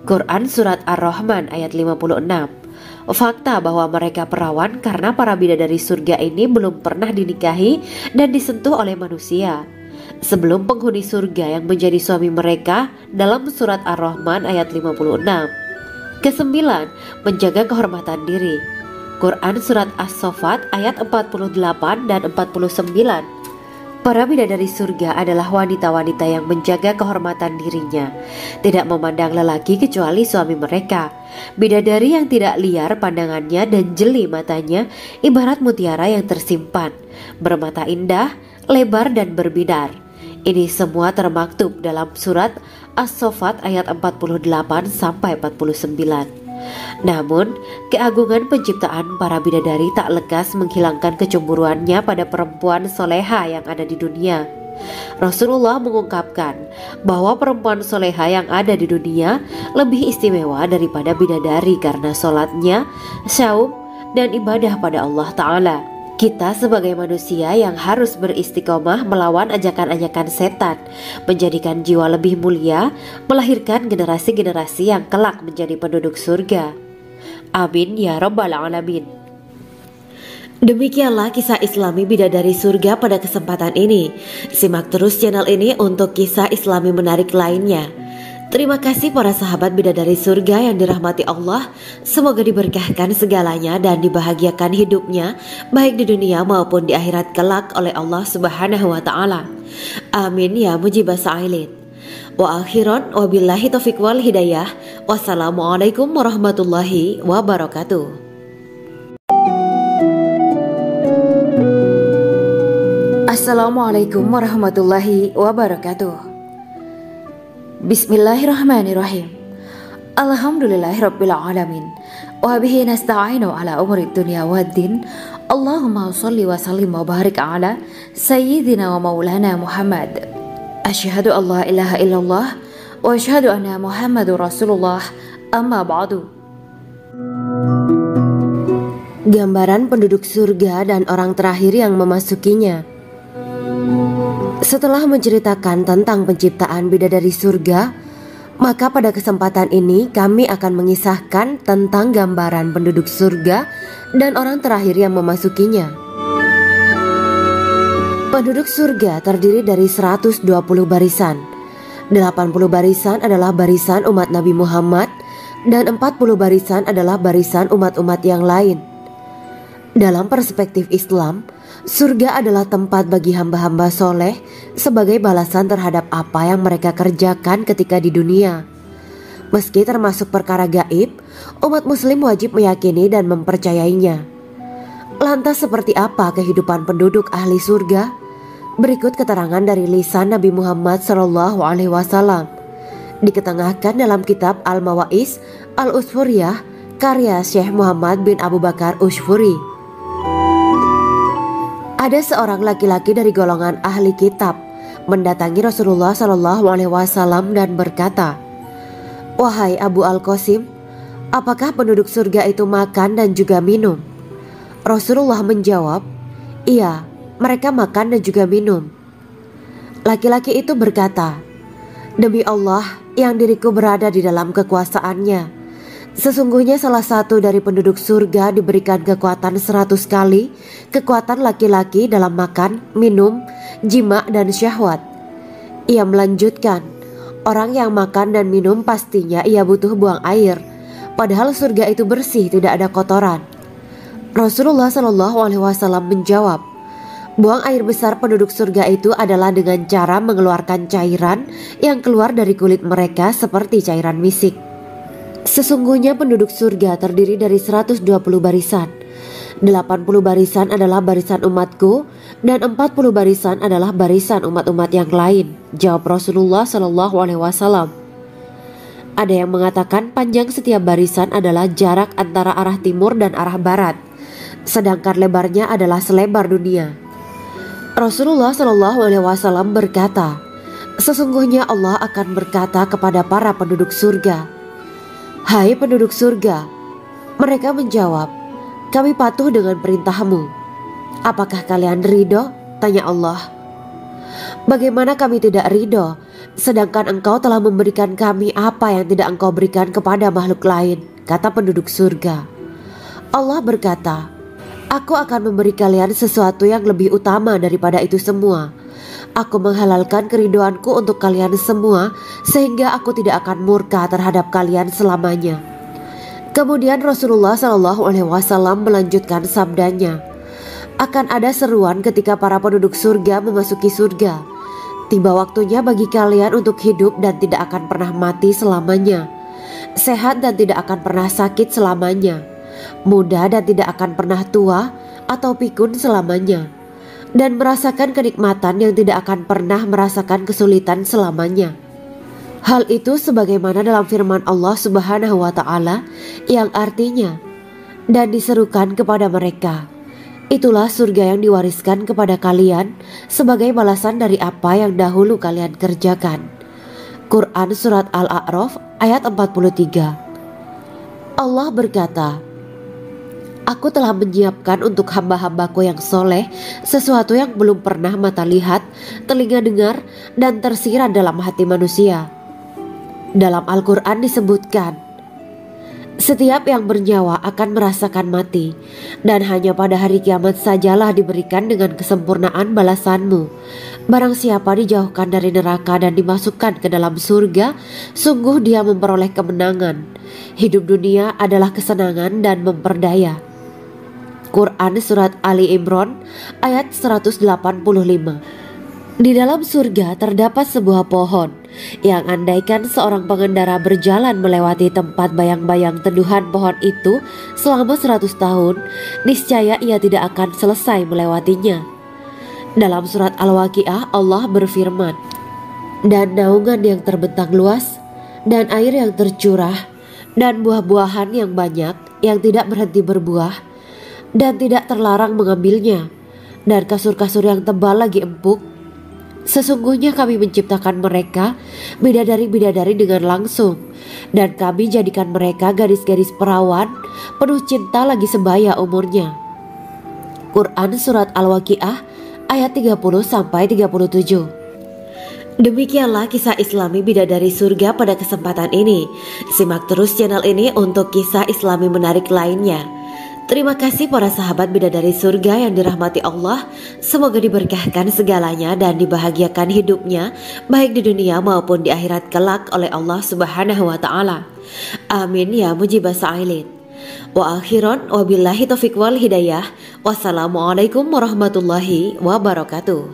Quran Surat Ar-Rahman ayat 56. Fakta bahwa mereka perawan karena para bidadari surga ini belum pernah dinikahi dan disentuh oleh manusia sebelum penghuni surga yang menjadi suami mereka dalam surat Ar-Rahman ayat 56. Kesembilan, menjaga kehormatan diri. Quran Surat As-Saffat ayat 48 dan 49. Para bidadari surga adalah wanita-wanita yang menjaga kehormatan dirinya, tidak memandang lelaki kecuali suami mereka. Bidadari yang tidak liar pandangannya dan jeli matanya ibarat mutiara yang tersimpan, bermata indah, lebar dan berbinar. Ini semua termaktub dalam surat As-Saffat ayat 48-49. Namun, keagungan penciptaan para bidadari tak lekas menghilangkan kecemburuannya pada perempuan soleha yang ada di dunia. Rasulullah mengungkapkan bahwa perempuan soleha yang ada di dunia lebih istimewa daripada bidadari karena sholatnya, saum, dan ibadah pada Allah Ta'ala. Kita sebagai manusia yang harus beristiqomah melawan ajakan-ajakan setan, menjadikan jiwa lebih mulia, melahirkan generasi-generasi yang kelak menjadi penduduk surga. Amin ya Rabbal Alamin. Demikianlah kisah Islami bidadari surga pada kesempatan ini. Simak terus channel ini untuk kisah Islami menarik lainnya. Terima kasih para sahabat bidadari surga yang dirahmati Allah. Semoga diberkahkan segalanya dan dibahagiakan hidupnya baik di dunia maupun di akhirat kelak oleh Allah Subhanahu wa Ta'ala. Amin ya mujibah sa'ilin. Wa akhiran wabillahi taufiq wal hidayah. Wassalamualaikum warahmatullahi wabarakatuh. Assalamualaikum warahmatullahi wabarakatuh. Bismillahirrahmanirrahim. Alhamdulillahirabbil alamin. Wa bihi nasta'inu ala umuri dunya waddin. Allahumma shalli wa sallim wa barik ala sayyidina wa maulana Muhammad. Asyhadu an la ilaha illallah wa asyhadu anna Muhammadur Rasulullah. Amma ba'du. Gambaran penduduk surga dan orang terakhir yang memasukinya. Setelah menceritakan tentang penciptaan bidadari surga, maka pada kesempatan ini kami akan mengisahkan tentang gambaran penduduk surga dan orang terakhir yang memasukinya. Penduduk surga terdiri dari 120 barisan. 80 barisan adalah barisan umat Nabi Muhammad dan 40 barisan adalah barisan umat-umat yang lain. Dalam perspektif Islam, surga adalah tempat bagi hamba-hamba soleh sebagai balasan terhadap apa yang mereka kerjakan ketika di dunia. Meski termasuk perkara gaib, umat muslim wajib meyakini dan mempercayainya. Lantas seperti apa kehidupan penduduk ahli surga? Berikut keterangan dari lisan Nabi Muhammad SAW, diketengahkan dalam kitab Al-Mawa'is Al-Usfuriyah karya Syekh Muhammad bin Abu Bakar Ushfuri. Ada seorang laki-laki dari golongan ahli kitab mendatangi Rasulullah SAW dan berkata, "Wahai Abu Al-Qasim, apakah penduduk surga itu makan dan juga minum?" Rasulullah menjawab, "Iya, mereka makan dan juga minum." Laki-laki itu berkata, Demi Allah yang diriku berada di dalam kekuasaannya, sesungguhnya salah satu dari penduduk surga diberikan kekuatan 100 kali kekuatan laki-laki dalam makan, minum, jima dan syahwat. Ia melanjutkan, orang yang makan dan minum pastinya ia butuh buang air, padahal surga itu bersih, tidak ada kotoran. Rasulullah SAW menjawab, buang air besar penduduk surga itu adalah dengan cara mengeluarkan cairan yang keluar dari kulit mereka seperti cairan misik. Sesungguhnya penduduk surga terdiri dari 120 barisan. 80 barisan adalah barisan umatku dan 40 barisan adalah barisan umat-umat yang lain, jawab Rasulullah SAW. Ada yang mengatakan panjang setiap barisan adalah jarak antara arah timur dan arah barat, sedangkan lebarnya adalah selebar dunia. Rasulullah SAW berkata, sesungguhnya Allah akan berkata kepada para penduduk surga, hai penduduk surga. Mereka menjawab, kami patuh dengan perintahmu. Apakah kalian ridho? Tanya Allah. Bagaimana kami tidak ridho, sedangkan engkau telah memberikan kami apa yang tidak engkau berikan kepada makhluk lain, kata penduduk surga. Allah berkata, aku akan memberi kalian sesuatu yang lebih utama daripada itu semua. Aku menghalalkan keridoanku untuk kalian semua, sehingga aku tidak akan murka terhadap kalian selamanya. Kemudian Rasulullah SAW melanjutkan sabdanya, akan ada seruan ketika para penduduk surga memasuki surga. Tiba waktunya bagi kalian untuk hidup dan tidak akan pernah mati selamanya, sehat dan tidak akan pernah sakit selamanya, muda dan tidak akan pernah tua atau pikun selamanya, dan merasakan kenikmatan yang tidak akan pernah merasakan kesulitan selamanya. Hal itu sebagaimana dalam firman Allah Subhanahu wa Ta'ala yang artinya, dan diserukan kepada mereka, itulah surga yang diwariskan kepada kalian sebagai balasan dari apa yang dahulu kalian kerjakan. Quran Surat Al-A'raf ayat 43. Allah berkata, aku telah menyiapkan untuk hamba-hambaku yang soleh sesuatu yang belum pernah mata lihat, telinga dengar, dan tersirat dalam hati manusia. Dalam Al-Quran disebutkan, setiap yang bernyawa akan merasakan mati, dan hanya pada hari kiamat sajalah diberikan dengan kesempurnaan balasanmu. Barang siapa dijauhkan dari neraka dan dimasukkan ke dalam surga, sungguh dia memperoleh kemenangan. Hidup dunia adalah kesenangan dan memperdaya. Quran Surat Ali Imran ayat 185. Di dalam surga terdapat sebuah pohon yang andaikan seorang pengendara berjalan melewati tempat bayang-bayang teduhan pohon itu selama 100 tahun, niscaya ia tidak akan selesai melewatinya. Dalam surat Al-Waqiah Allah berfirman, dan naungan yang terbentang luas, dan air yang tercurah, dan buah-buahan yang banyak yang tidak berhenti berbuah, dan tidak terlarang mengambilnya, dan kasur-kasur yang tebal lagi empuk. Sesungguhnya kami menciptakan mereka bidadari-bidadari dengan langsung, dan kami jadikan mereka gadis-gadis perawan penuh cinta lagi sebaya umurnya. Quran Surat Al-Waqiah ayat 30-37. Demikianlah kisah Islami bidadari surga pada kesempatan ini. Simak terus channel ini untuk kisah Islami menarik lainnya. Terima kasih para sahabat bidadari surga yang dirahmati Allah. Semoga diberkahkan segalanya dan dibahagiakan hidupnya, baik di dunia maupun di akhirat kelak oleh Allah Subhanahu wa Ta'ala. Amin ya mujibah sa'ilin. Wa akhiran wabillahi taufiq wal hidayah. Wassalamualaikum warahmatullahi wabarakatuh.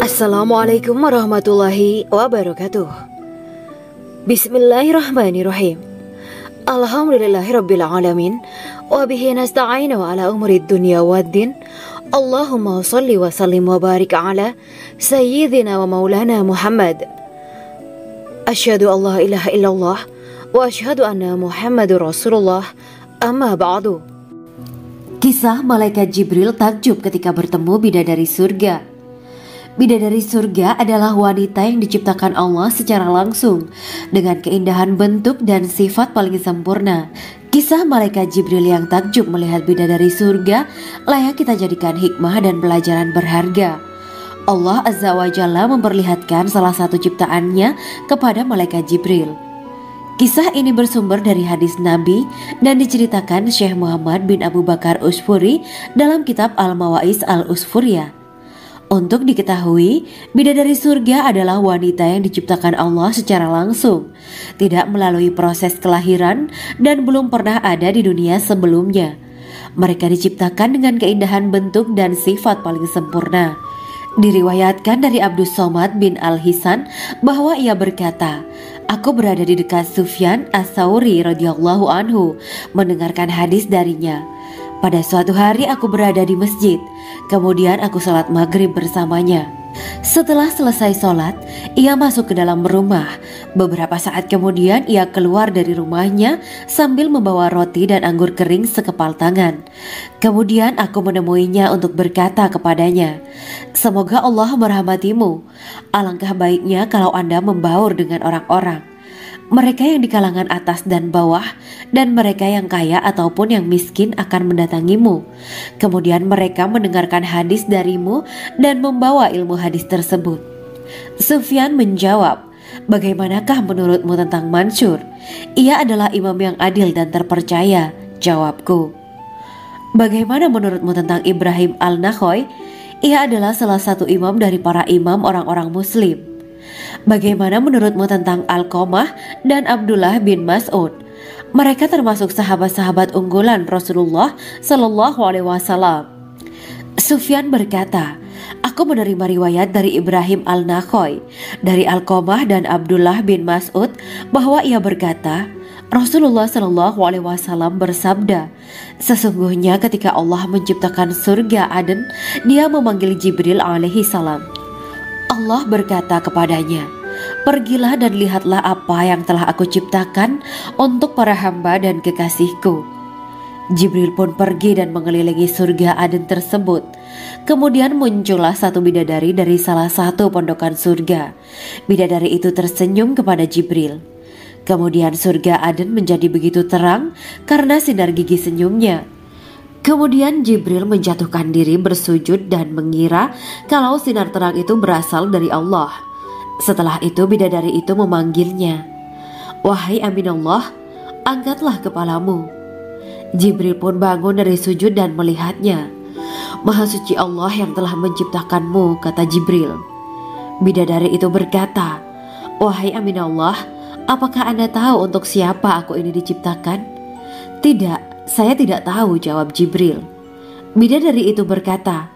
Assalamualaikum warahmatullahi wabarakatuh. Bismillahirrahmanirrahim. Alhamdulillahirabbil alamin wa bihi nasta'inu ala umuri dunya waddin. Allahumma shalli wa sallim wa barik ala sayyidina wa maulana Muhammad. Asyhadu an la ilaha illallah wa asyhadu anna Muhammadur Rasulullah. Amma ba'du. Kisah malaikat Jibril takjub ketika bertemu bidadari surga. Bidadari surga adalah wanita yang diciptakan Allah secara langsung dengan keindahan bentuk dan sifat paling sempurna. Kisah malaikat Jibril yang takjub melihat bidadari surga layak kita jadikan hikmah dan pelajaran berharga. Allah Azza wa Jalla memperlihatkan salah satu ciptaannya kepada malaikat Jibril. Kisah ini bersumber dari hadis Nabi dan diceritakan Syekh Muhammad bin Abu Bakar Usfuri dalam kitab Al-Mawaiz Al-Usfuriyah. Untuk diketahui, bidadari surga adalah wanita yang diciptakan Allah secara langsung, tidak melalui proses kelahiran dan belum pernah ada di dunia sebelumnya. Mereka diciptakan dengan keindahan bentuk dan sifat paling sempurna. Diriwayatkan dari Abdus Somad bin Al-Hisan bahwa ia berkata, "Aku berada di dekat Sufyan As-Sauri radhiyallahu anhu mendengarkan hadis darinya. Pada suatu hari aku berada di masjid, kemudian aku sholat maghrib bersamanya. Setelah selesai sholat, ia masuk ke dalam rumah. Beberapa saat kemudian ia keluar dari rumahnya sambil membawa roti dan anggur kering sekepal tangan. Kemudian aku menemuinya untuk berkata kepadanya, 'Semoga Allah merahmatimu. Alangkah baiknya kalau Anda membaur dengan orang-orang. Mereka yang di kalangan atas dan bawah dan mereka yang kaya ataupun yang miskin akan mendatangimu. Kemudian mereka mendengarkan hadis darimu dan membawa ilmu hadis tersebut.' Sufyan menjawab, 'Bagaimanakah menurutmu tentang Mansur? Ia adalah imam yang adil dan terpercaya.' Jawabku. 'Bagaimana menurutmu tentang Ibrahim Al-Nakhoy? Ia adalah salah satu imam dari para imam orang-orang muslim.' 'Bagaimana menurutmu tentang Alqamah dan Abdullah bin Mas'ud? Mereka termasuk sahabat-sahabat unggulan Rasulullah Sallallahu Alaihi Wasallam.' Sufyan berkata, 'Aku menerima riwayat dari Ibrahim Al-Nakhoy, dari Alqamah dan Abdullah bin Mas'ud bahwa ia berkata, Rasulullah Sallallahu Alaihi Wasallam bersabda, sesungguhnya ketika Allah menciptakan surga Aden, Dia memanggil Jibril alaihi salam. Allah berkata kepadanya, pergilah dan lihatlah apa yang telah aku ciptakan untuk para hamba dan kekasihku. Jibril pun pergi dan mengelilingi surga Aden tersebut. Kemudian muncullah satu bidadari dari salah satu pondokan surga. Bidadari itu tersenyum kepada Jibril. Kemudian surga Aden menjadi begitu terang karena sinar gigi senyumnya. Kemudian Jibril menjatuhkan diri bersujud dan mengira kalau sinar terang itu berasal dari Allah. Setelah itu bidadari itu memanggilnya, wahai Aminullah, angkatlah kepalamu. Jibril pun bangun dari sujud dan melihatnya. Maha suci Allah yang telah menciptakanmu, kata Jibril. Bidadari itu berkata, wahai Aminullah, apakah Anda tahu untuk siapa aku ini diciptakan? Tidak. Saya tidak tahu, jawab Jibril. Bidadari itu berkata,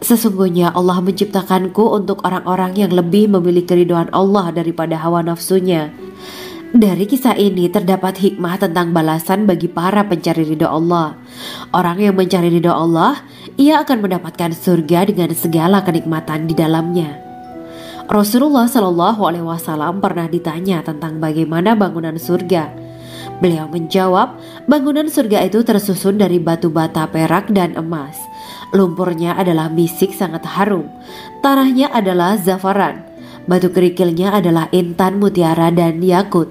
sesungguhnya Allah menciptakanku untuk orang-orang yang lebih memilih keridhaan Allah daripada hawa nafsunya. Dari kisah ini terdapat hikmah tentang balasan bagi para pencari ridha Allah. Orang yang mencari ridha Allah, ia akan mendapatkan surga dengan segala kenikmatan di dalamnya. Rasulullah Shallallahu Alaihi Wasallam pernah ditanya tentang bagaimana bangunan surga. Beliau menjawab, bangunan surga itu tersusun dari batu bata, perak, dan emas. Lumpurnya adalah misik sangat harum. Tanahnya adalah zafaran. Batu kerikilnya adalah intan, mutiara, dan yakut.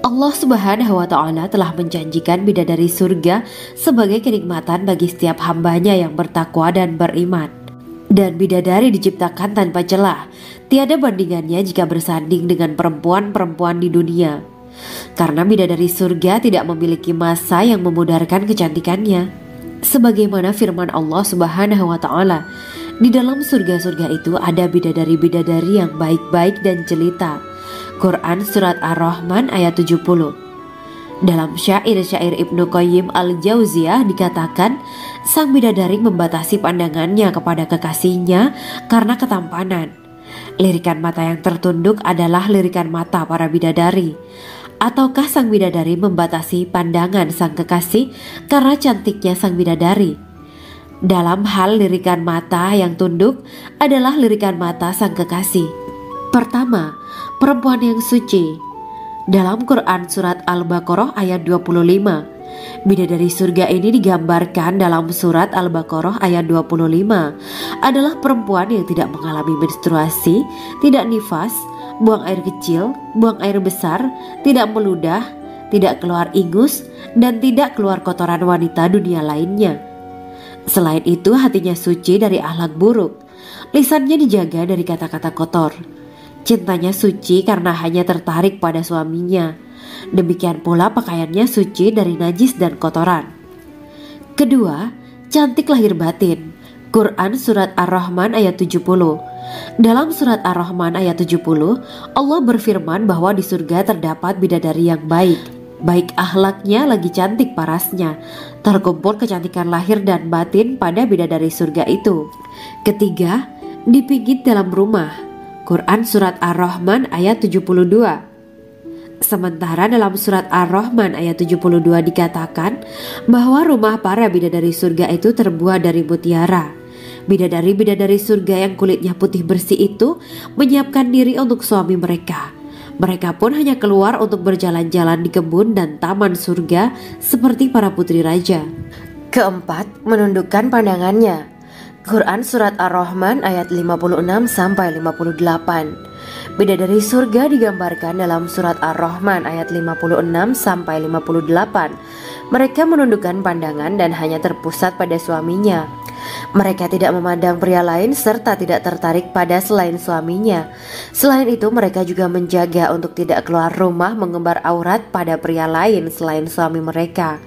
Allah Subhanahu wa Ta'ala telah menjanjikan bidadari surga sebagai kenikmatan bagi setiap hambanya yang bertakwa dan beriman. Dan bidadari diciptakan tanpa celah. Tiada bandingannya jika bersanding dengan perempuan-perempuan di dunia. Karena bidadari surga tidak memiliki masa yang memudarkan kecantikannya. Sebagaimana firman Allah Subhanahu wa Ta'ala, di dalam surga-surga itu ada bidadari-bidadari yang baik-baik dan jelita. Quran Surat Ar-Rahman ayat 70. Dalam syair-syair Ibnu Qayyim Al-Jauziyah dikatakan, sang bidadari membatasi pandangannya kepada kekasihnya karena ketampanan. Lirikan mata yang tertunduk adalah lirikan mata para bidadari. Ataukah sang bidadari membatasi pandangan sang kekasih karena cantiknya sang bidadari? Dalam hal lirikan mata yang tunduk adalah lirikan mata sang kekasih. Pertama, perempuan yang suci. Dalam Quran Surat Al-Baqarah ayat 25, Bidadari surga ini digambarkan dalam surat Al-Baqarah ayat 25 adalah perempuan yang tidak mengalami menstruasi, tidak nifas, buang air kecil, buang air besar, tidak meludah, tidak keluar ingus, dan tidak keluar kotoran wanita dunia lainnya. Selain itu, hatinya suci dari akhlak buruk, lisannya dijaga dari kata-kata kotor. Cintanya suci karena hanya tertarik pada suaminya. Demikian pula pakaiannya suci dari najis dan kotoran. Kedua, cantik lahir batin. Quran Surat Ar-Rahman ayat 70. Dalam Surat Ar-Rahman ayat 70, Allah berfirman bahwa di surga terdapat bidadari yang baik. Baik akhlaknya lagi cantik parasnya. Terkumpul kecantikan lahir dan batin pada bidadari surga itu. Ketiga, dipijit dalam rumah. Quran Surat Ar-Rahman ayat 72. Sementara dalam surat Ar-Rahman ayat 72 dikatakan bahwa rumah para bidadari surga itu terbuat dari mutiara. Bidadari-bidadari surga yang kulitnya putih bersih itu menyiapkan diri untuk suami mereka. Mereka pun hanya keluar untuk berjalan-jalan di kebun dan taman surga seperti para putri raja. Keempat, menundukkan pandangannya. Quran Surat Ar-Rahman ayat 56-58. Bidadari surga digambarkan dalam surat Ar-Rahman ayat 56-58. Mereka menundukkan pandangan dan hanya terpusat pada suaminya. Mereka tidak memandang pria lain serta tidak tertarik pada selain suaminya. Selain itu, mereka juga menjaga untuk tidak keluar rumah mengembar aurat pada pria lain selain suami mereka.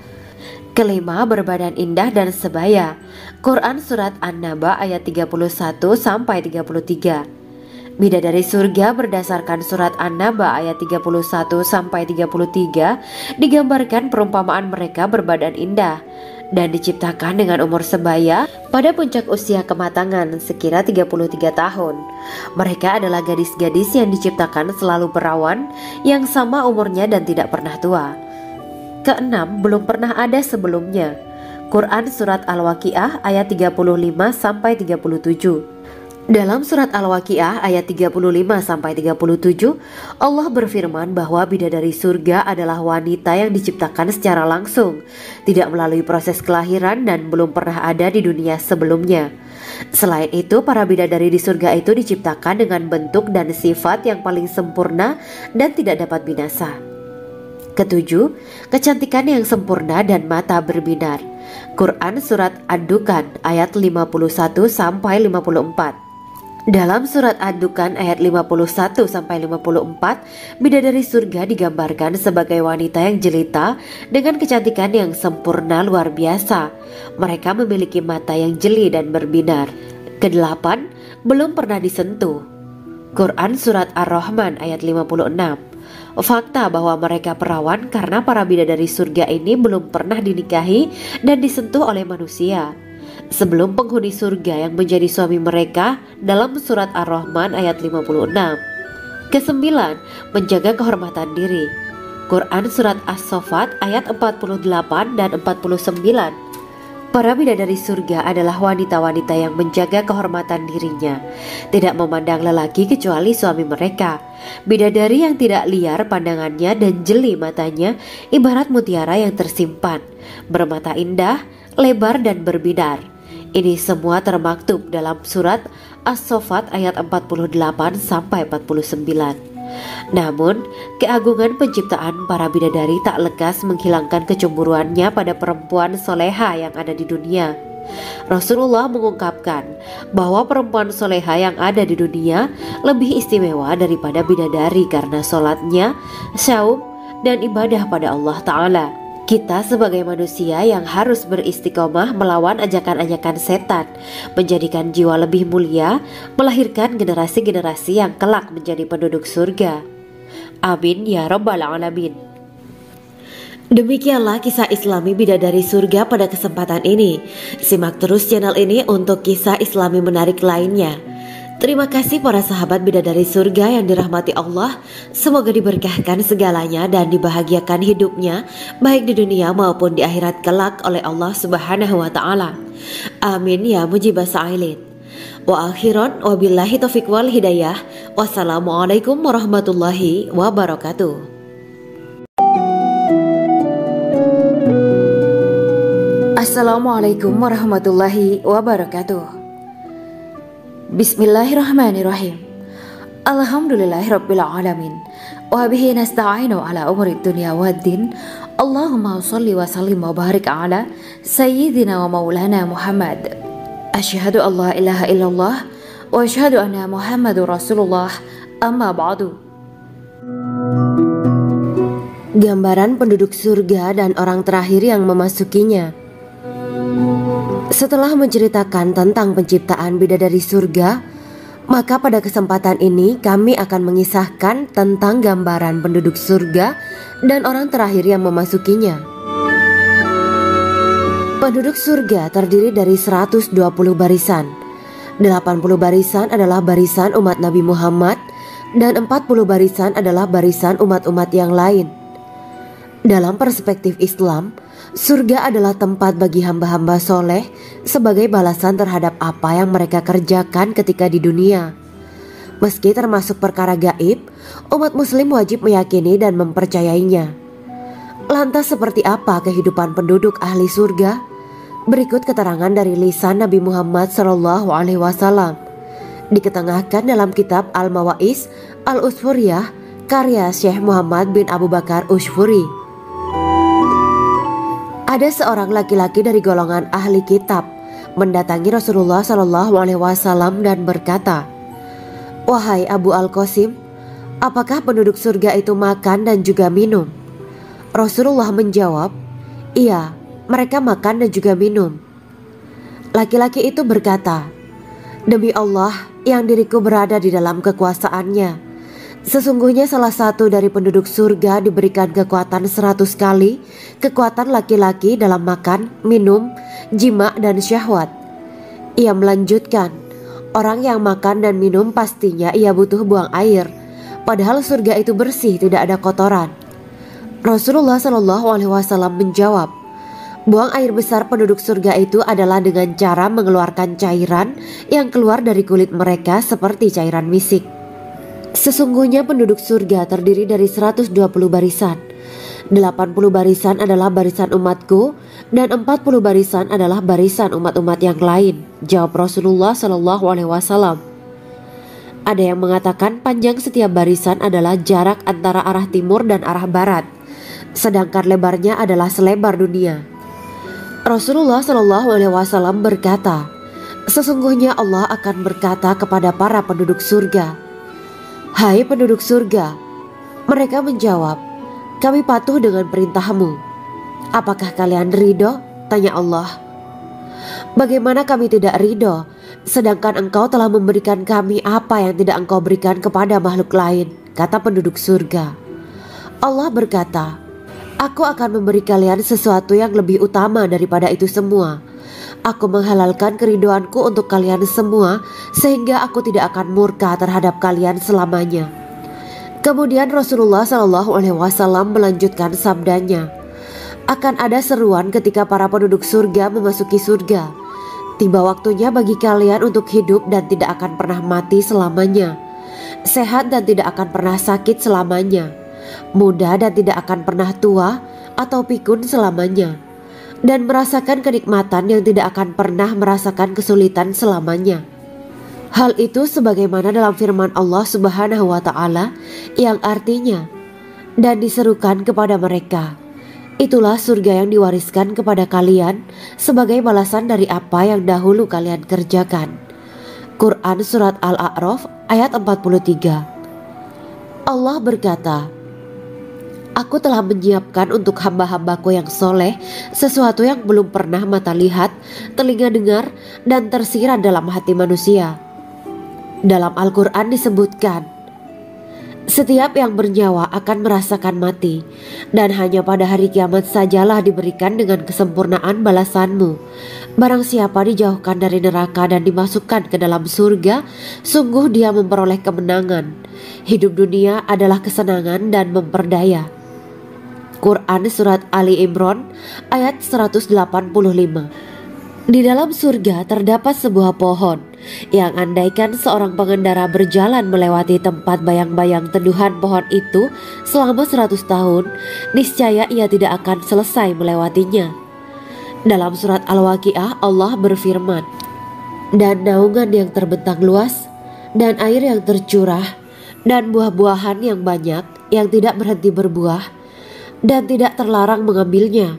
Kelima, berbadan indah dan sebaya. Quran Surat An-Naba ayat 31-33. Bidadari surga berdasarkan surat An-Naba ayat 31-33 digambarkan perumpamaan mereka berbadan indah dan diciptakan dengan umur sebaya pada puncak usia kematangan sekira 33 tahun. Mereka adalah gadis-gadis yang diciptakan selalu perawan yang sama umurnya dan tidak pernah tua. Keenam, belum pernah ada sebelumnya. Quran Surat Al-Waqiah ayat 35-37. Dalam surat Al-Waqiah ayat 35-37, Allah berfirman bahwa bidadari surga adalah wanita yang diciptakan secara langsung, tidak melalui proses kelahiran dan belum pernah ada di dunia sebelumnya. Selain itu, para bidadari di surga itu diciptakan dengan bentuk dan sifat yang paling sempurna dan tidak dapat binasa. Ketujuh, kecantikan yang sempurna dan mata berbinar. Quran Surat Ad-Dukan ayat 51-54. Dalam surat Ad-Dukan ayat 51-54, bidadari surga digambarkan sebagai wanita yang jelita dengan kecantikan yang sempurna luar biasa. Mereka memiliki mata yang jeli dan berbinar. Kedelapan, belum pernah disentuh. Quran Surat Ar-Rahman ayat 56. Fakta bahwa mereka perawan karena para bidadari surga ini belum pernah dinikahi dan disentuh oleh manusia sebelum penghuni surga yang menjadi suami mereka dalam surat Ar-Rahman ayat 56. Kesembilan, menjaga kehormatan diri. Quran Surat As-Saffat ayat 48 dan 49. Para bidadari surga adalah wanita-wanita yang menjaga kehormatan dirinya, tidak memandang lelaki kecuali suami mereka. Bidadari yang tidak liar pandangannya dan jeli matanya ibarat mutiara yang tersimpan, bermata indah, lebar dan berbinar. Ini semua termaktub dalam surat As-Saffat ayat 48-49. Namun, keagungan penciptaan para bidadari tak lekas menghilangkan kecemburuannya pada perempuan soleha yang ada di dunia. Rasulullah mengungkapkan bahwa perempuan soleha yang ada di dunia lebih istimewa daripada bidadari karena sholatnya, saum, dan ibadah pada Allah Ta'ala. Kita sebagai manusia yang harus beristiqomah melawan ajakan-ajakan setan, menjadikan jiwa lebih mulia, melahirkan generasi-generasi yang kelak menjadi penduduk surga. Amin ya Rabbal Alamin. Demikianlah kisah Islami bidadari surga pada kesempatan ini. Simak terus channel ini untuk kisah Islami menarik lainnya. Terima kasih para sahabat bidadari surga yang dirahmati Allah. Semoga diberkahkan segalanya dan dibahagiakan hidupnya baik di dunia maupun di akhirat kelak oleh Allah Subhanahu wa Ta'ala. Amin ya mujibah sa'ilin. Wa akhiran wabillahi taufiq wal hidayah. Wassalamualaikum warahmatullahi wabarakatuh. Assalamualaikum warahmatullahi wabarakatuh. Bismillahirrahmanirrahim. Alhamdulillahirabbil alamin. Wa bihi nasta'inu ala umuri dunya waddin. Allahumma shalli wa sallim wa barik ala sayyidina wa maulana Muhammad. Asyhadu an la ilaha illallah wa asyhadu anna Muhammadur Rasulullah. Amma ba'du. Gambaran penduduk surga dan orang terakhir yang memasukinya. Setelah menceritakan tentang penciptaan bidadari surga, maka pada kesempatan ini kami akan mengisahkan tentang gambaran penduduk surga dan orang terakhir yang memasukinya. Penduduk surga terdiri dari 120 barisan. 80 barisan adalah barisan umat Nabi Muhammad dan 40 barisan adalah barisan umat-umat yang lain. Dalam perspektif Islam, surga adalah tempat bagi hamba-hamba soleh sebagai balasan terhadap apa yang mereka kerjakan ketika di dunia. Meski termasuk perkara gaib, umat muslim wajib meyakini dan mempercayainya. Lantas seperti apa kehidupan penduduk ahli surga? Berikut keterangan dari lisan Nabi Muhammad SAW, diketengahkan dalam kitab Al-Mawaiz Al-Usfuriyah karya Syekh Muhammad bin Abu Bakar Ushfuri. Ada seorang laki-laki dari golongan ahli kitab mendatangi Rasulullah SAW dan berkata, "Wahai Abu Al-Qasim, apakah penduduk surga itu makan dan juga minum?" Rasulullah menjawab, "Iya, mereka makan dan juga minum." Laki-laki itu berkata, "Demi Allah yang diriku berada di dalam kekuasaannya, sesungguhnya salah satu dari penduduk surga diberikan kekuatan 100 kali kekuatan laki-laki dalam makan, minum, jima, dan syahwat." Ia melanjutkan, "Orang yang makan dan minum pastinya ia butuh buang air, padahal surga itu bersih, tidak ada kotoran." Rasulullah SAW menjawab, "Buang air besar penduduk surga itu adalah dengan cara mengeluarkan cairan yang keluar dari kulit mereka seperti cairan misik." Sesungguhnya penduduk surga terdiri dari 120 barisan. 80 barisan adalah barisan umatku dan 40 barisan adalah barisan umat-umat yang lain, jawab Rasulullah SAW. Ada yang mengatakan panjang setiap barisan adalah jarak antara arah timur dan arah barat, sedangkan lebarnya adalah selebar dunia. Rasulullah SAW berkata, "Sesungguhnya Allah akan berkata kepada para penduduk surga, 'Hai penduduk surga,' mereka menjawab, 'Kami patuh dengan perintahmu.' 'Apakah kalian ridho?' tanya Allah. 'Bagaimana kami tidak ridho, sedangkan engkau telah memberikan kami apa yang tidak engkau berikan kepada makhluk lain,' kata penduduk surga. Allah berkata, 'Aku akan memberi kalian sesuatu yang lebih utama daripada itu semua. Aku menghalalkan keridoanku untuk kalian semua sehingga aku tidak akan murka terhadap kalian selamanya.'" Kemudian Rasulullah SAW melanjutkan sabdanya, "Akan ada seruan ketika para penduduk surga memasuki surga. Tiba waktunya bagi kalian untuk hidup dan tidak akan pernah mati selamanya, sehat dan tidak akan pernah sakit selamanya, muda dan tidak akan pernah tua atau pikun selamanya, dan merasakan kenikmatan yang tidak akan pernah merasakan kesulitan selamanya." Hal itu sebagaimana dalam firman Allah Subhanahu wa Ta'ala yang artinya, "Dan diserukan kepada mereka, itulah surga yang diwariskan kepada kalian sebagai balasan dari apa yang dahulu kalian kerjakan." Quran Surat Al-A'raf ayat 43. Allah berkata, "Aku telah menyiapkan untuk hamba-hambaku yang soleh sesuatu yang belum pernah mata lihat, telinga dengar, dan tersirat dalam hati manusia." Dalam Al-Quran disebutkan, "Setiap yang bernyawa akan merasakan mati, dan hanya pada hari kiamat sajalah diberikan dengan kesempurnaan balasanmu. Barang siapa dijauhkan dari neraka dan dimasukkan ke dalam surga, sungguh dia memperoleh kemenangan. Hidup dunia adalah kesenangan dan memperdaya." Quran Surat Ali Imran ayat 185. Di dalam surga terdapat sebuah pohon yang andaikan seorang pengendara berjalan melewati tempat bayang-bayang teduhan pohon itu selama 100 tahun, niscaya ia tidak akan selesai melewatinya. Dalam surat Al-Waqiah Allah berfirman, dan naungan yang terbentang luas, dan air yang tercurah, dan buah-buahan yang banyak yang tidak berhenti berbuah, dan tidak terlarang mengambilnya,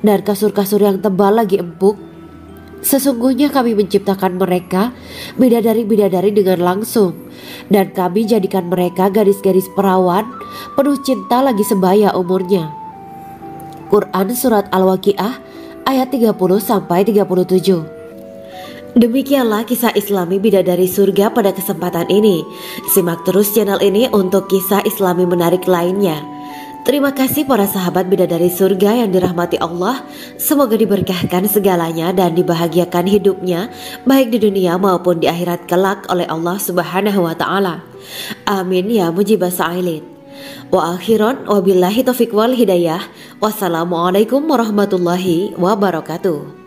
dan kasur-kasur yang tebal lagi empuk. Sesungguhnya kami menciptakan mereka bidadari-bidadari dengan langsung, dan kami jadikan mereka gadis-gadis perawan penuh cinta lagi sebaya umurnya. Quran Surat Al-Waqiah ayat 30-37. Demikianlah kisah Islami bidadari surga pada kesempatan ini. Simak terus channel ini untuk kisah Islami menarik lainnya. Terima kasih para sahabat bidadari surga yang dirahmati Allah. Semoga diberkahkan segalanya dan dibahagiakan hidupnya baik di dunia maupun di akhirat kelak oleh Allah Subhanahu wa taala. Amin ya mujibas sa'ilin. Wa akhiran wabillahi taufiq wal hidayah. Wassalamualaikum warahmatullahi wabarakatuh.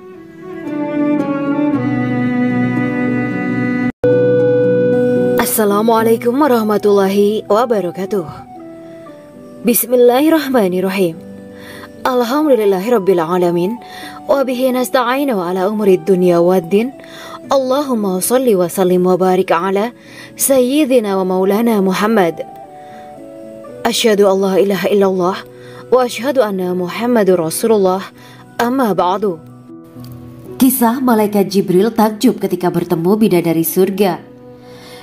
Assalamualaikum warahmatullahi wabarakatuh. Bismillahirrahmanirrahim. Alhamdulillahirabbil alamin wa bihi nasta'inu ala umuri dunya waddin. Allahumma shalli wa sallim wa barik ala sayyidina wa maulana Muhammad. Asyhadu an la ilaha illallah wa asyhadu anna Muhammadur Rasulullah. Amma ba'du. Kisah malaikat Jibril takjub ketika bertemu bidadari surga.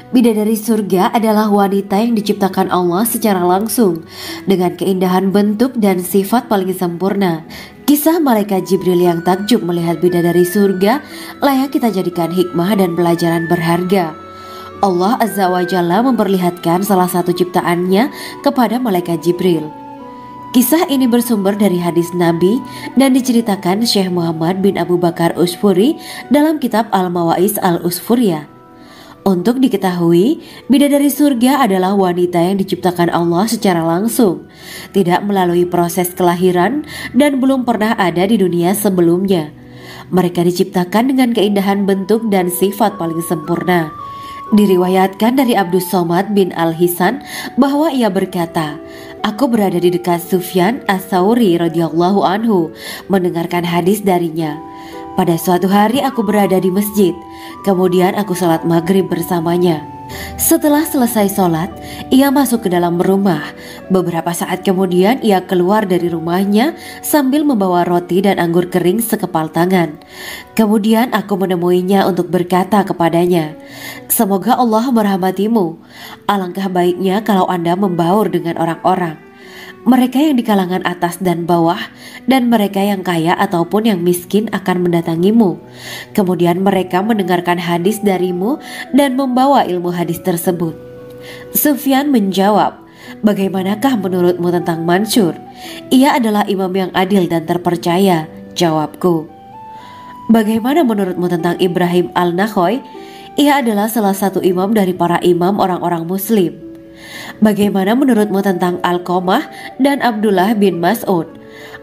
Bidadari surga adalah wanita yang diciptakan Allah secara langsung dengan keindahan bentuk dan sifat paling sempurna. Kisah malaikat Jibril yang takjub melihat bidadari surga layak kita jadikan hikmah dan pelajaran berharga. Allah Azza wa Jalla memperlihatkan salah satu ciptaannya kepada malaikat Jibril. Kisah ini bersumber dari hadis Nabi dan diceritakan Syekh Muhammad bin Abu Bakar Usfuri dalam kitab Al-Mawaiz Al-Usfuriyah. Untuk diketahui, bidadari surga adalah wanita yang diciptakan Allah secara langsung, tidak melalui proses kelahiran dan belum pernah ada di dunia sebelumnya. Mereka diciptakan dengan keindahan bentuk dan sifat paling sempurna. Diriwayatkan dari Abdus Somad bin Al-Hisan bahwa ia berkata, aku berada di dekat Sufyan As-Sauri radhiyallahu anhu mendengarkan hadis darinya. Pada suatu hari aku berada di masjid, kemudian aku sholat maghrib bersamanya. Setelah selesai sholat, ia masuk ke dalam rumah. Beberapa saat kemudian ia keluar dari rumahnya sambil membawa roti dan anggur kering sekepal tangan. Kemudian aku menemuinya untuk berkata kepadanya, semoga Allah merahmatimu. Alangkah baiknya kalau Anda membaur dengan orang-orang, mereka yang di kalangan atas dan bawah, dan mereka yang kaya ataupun yang miskin akan mendatangimu. Kemudian mereka mendengarkan hadis darimu dan membawa ilmu hadis tersebut. Sufyan menjawab, bagaimanakah menurutmu tentang Mansur? Ia adalah imam yang adil dan terpercaya. Jawabku. Bagaimana menurutmu tentang Ibrahim Al-Nakhoy? Ia adalah salah satu imam dari para imam orang-orang muslim. Bagaimana menurutmu tentang Alqamah dan Abdullah bin Mas'ud?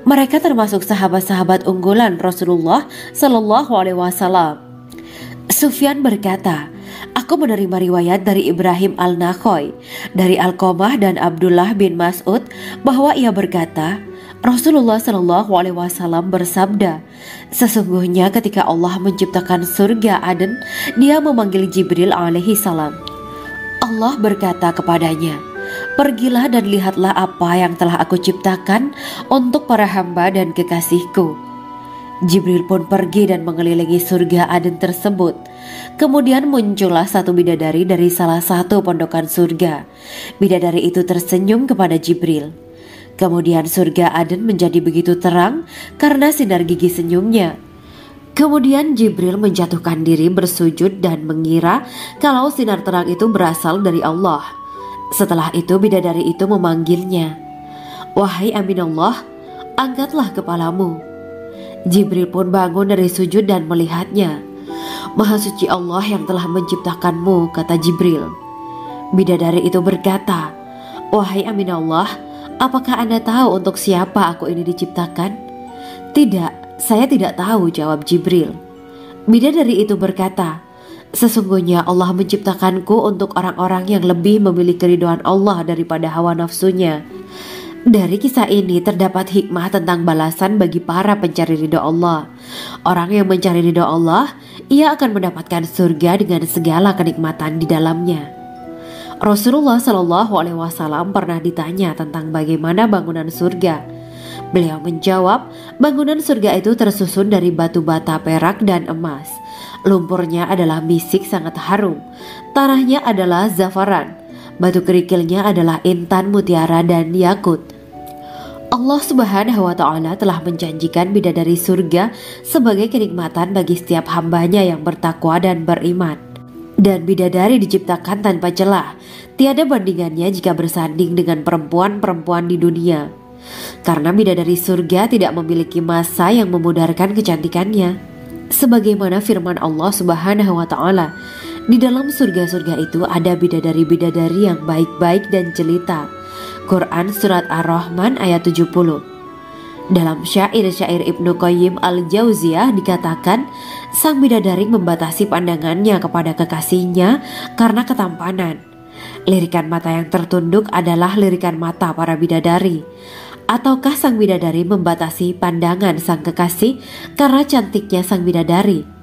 Mereka termasuk sahabat-sahabat unggulan Rasulullah Sallallahu Alaihi Wasallam. Sufyan berkata, aku menerima riwayat dari Ibrahim Al-Nakhoy, dari Alqamah dan Abdullah bin Mas'ud bahwa ia berkata, Rasulullah Sallallahu Alaihi Wasallam bersabda, sesungguhnya ketika Allah menciptakan surga Aden, Dia memanggil Jibril alaihi salam. Allah berkata kepadanya, pergilah dan lihatlah apa yang telah aku ciptakan untuk para hamba dan kekasihku. Jibril pun pergi dan mengelilingi surga Aden tersebut. Kemudian muncullah satu bidadari dari salah satu pondokan surga. Bidadari itu tersenyum kepada Jibril. Kemudian surga Aden menjadi begitu terang karena sinar gigi senyumnya. Kemudian Jibril menjatuhkan diri bersujud dan mengira kalau sinar terang itu berasal dari Allah. Setelah itu bidadari itu memanggilnya, wahai Aminullah, angkatlah kepalamu. Jibril pun bangun dari sujud dan melihatnya. Maha suci Allah yang telah menciptakanmu, kata Jibril. Bidadari itu berkata, wahai Aminullah, apakah Anda tahu untuk siapa aku ini diciptakan? Tidak. Saya tidak tahu, jawab Jibril. Bidadari itu berkata, sesungguhnya Allah menciptakanku untuk orang-orang yang lebih memilih keridhaan Allah daripada hawa nafsunya. Dari kisah ini terdapat hikmah tentang balasan bagi para pencari ridho Allah. Orang yang mencari ridho Allah, ia akan mendapatkan surga dengan segala kenikmatan di dalamnya. Rasulullah Shallallahu Alaihi Wasallam pernah ditanya tentang bagaimana bangunan surga. Beliau menjawab, bangunan surga itu tersusun dari batu bata, perak, dan emas. Lumpurnya adalah misik sangat harum, tanahnya adalah zafaran, batu kerikilnya adalah intan, mutiara, dan yakut. Allah Subhanahu wa Ta'ala telah menjanjikan bidadari surga sebagai kenikmatan bagi setiap hambanya yang bertakwa dan beriman. Dan bidadari diciptakan tanpa celah, tiada bandingannya jika bersanding dengan perempuan-perempuan di dunia. Karena bidadari surga tidak memiliki masa yang memudarkan kecantikannya. Sebagaimana firman Allah Subhanahu wa Ta'ala, di dalam surga-surga itu ada bidadari-bidadari yang baik-baik dan jelita. Quran Surat Ar-Rahman ayat 70. Dalam syair-syair Ibnu Qayyim Al-Jauziyah dikatakan, sang bidadari membatasi pandangannya kepada kekasihnya karena ketampanan. Lirikan mata yang tertunduk adalah lirikan mata para bidadari. Ataukah sang bidadari membatasi pandangan sang kekasih karena cantiknya sang bidadari?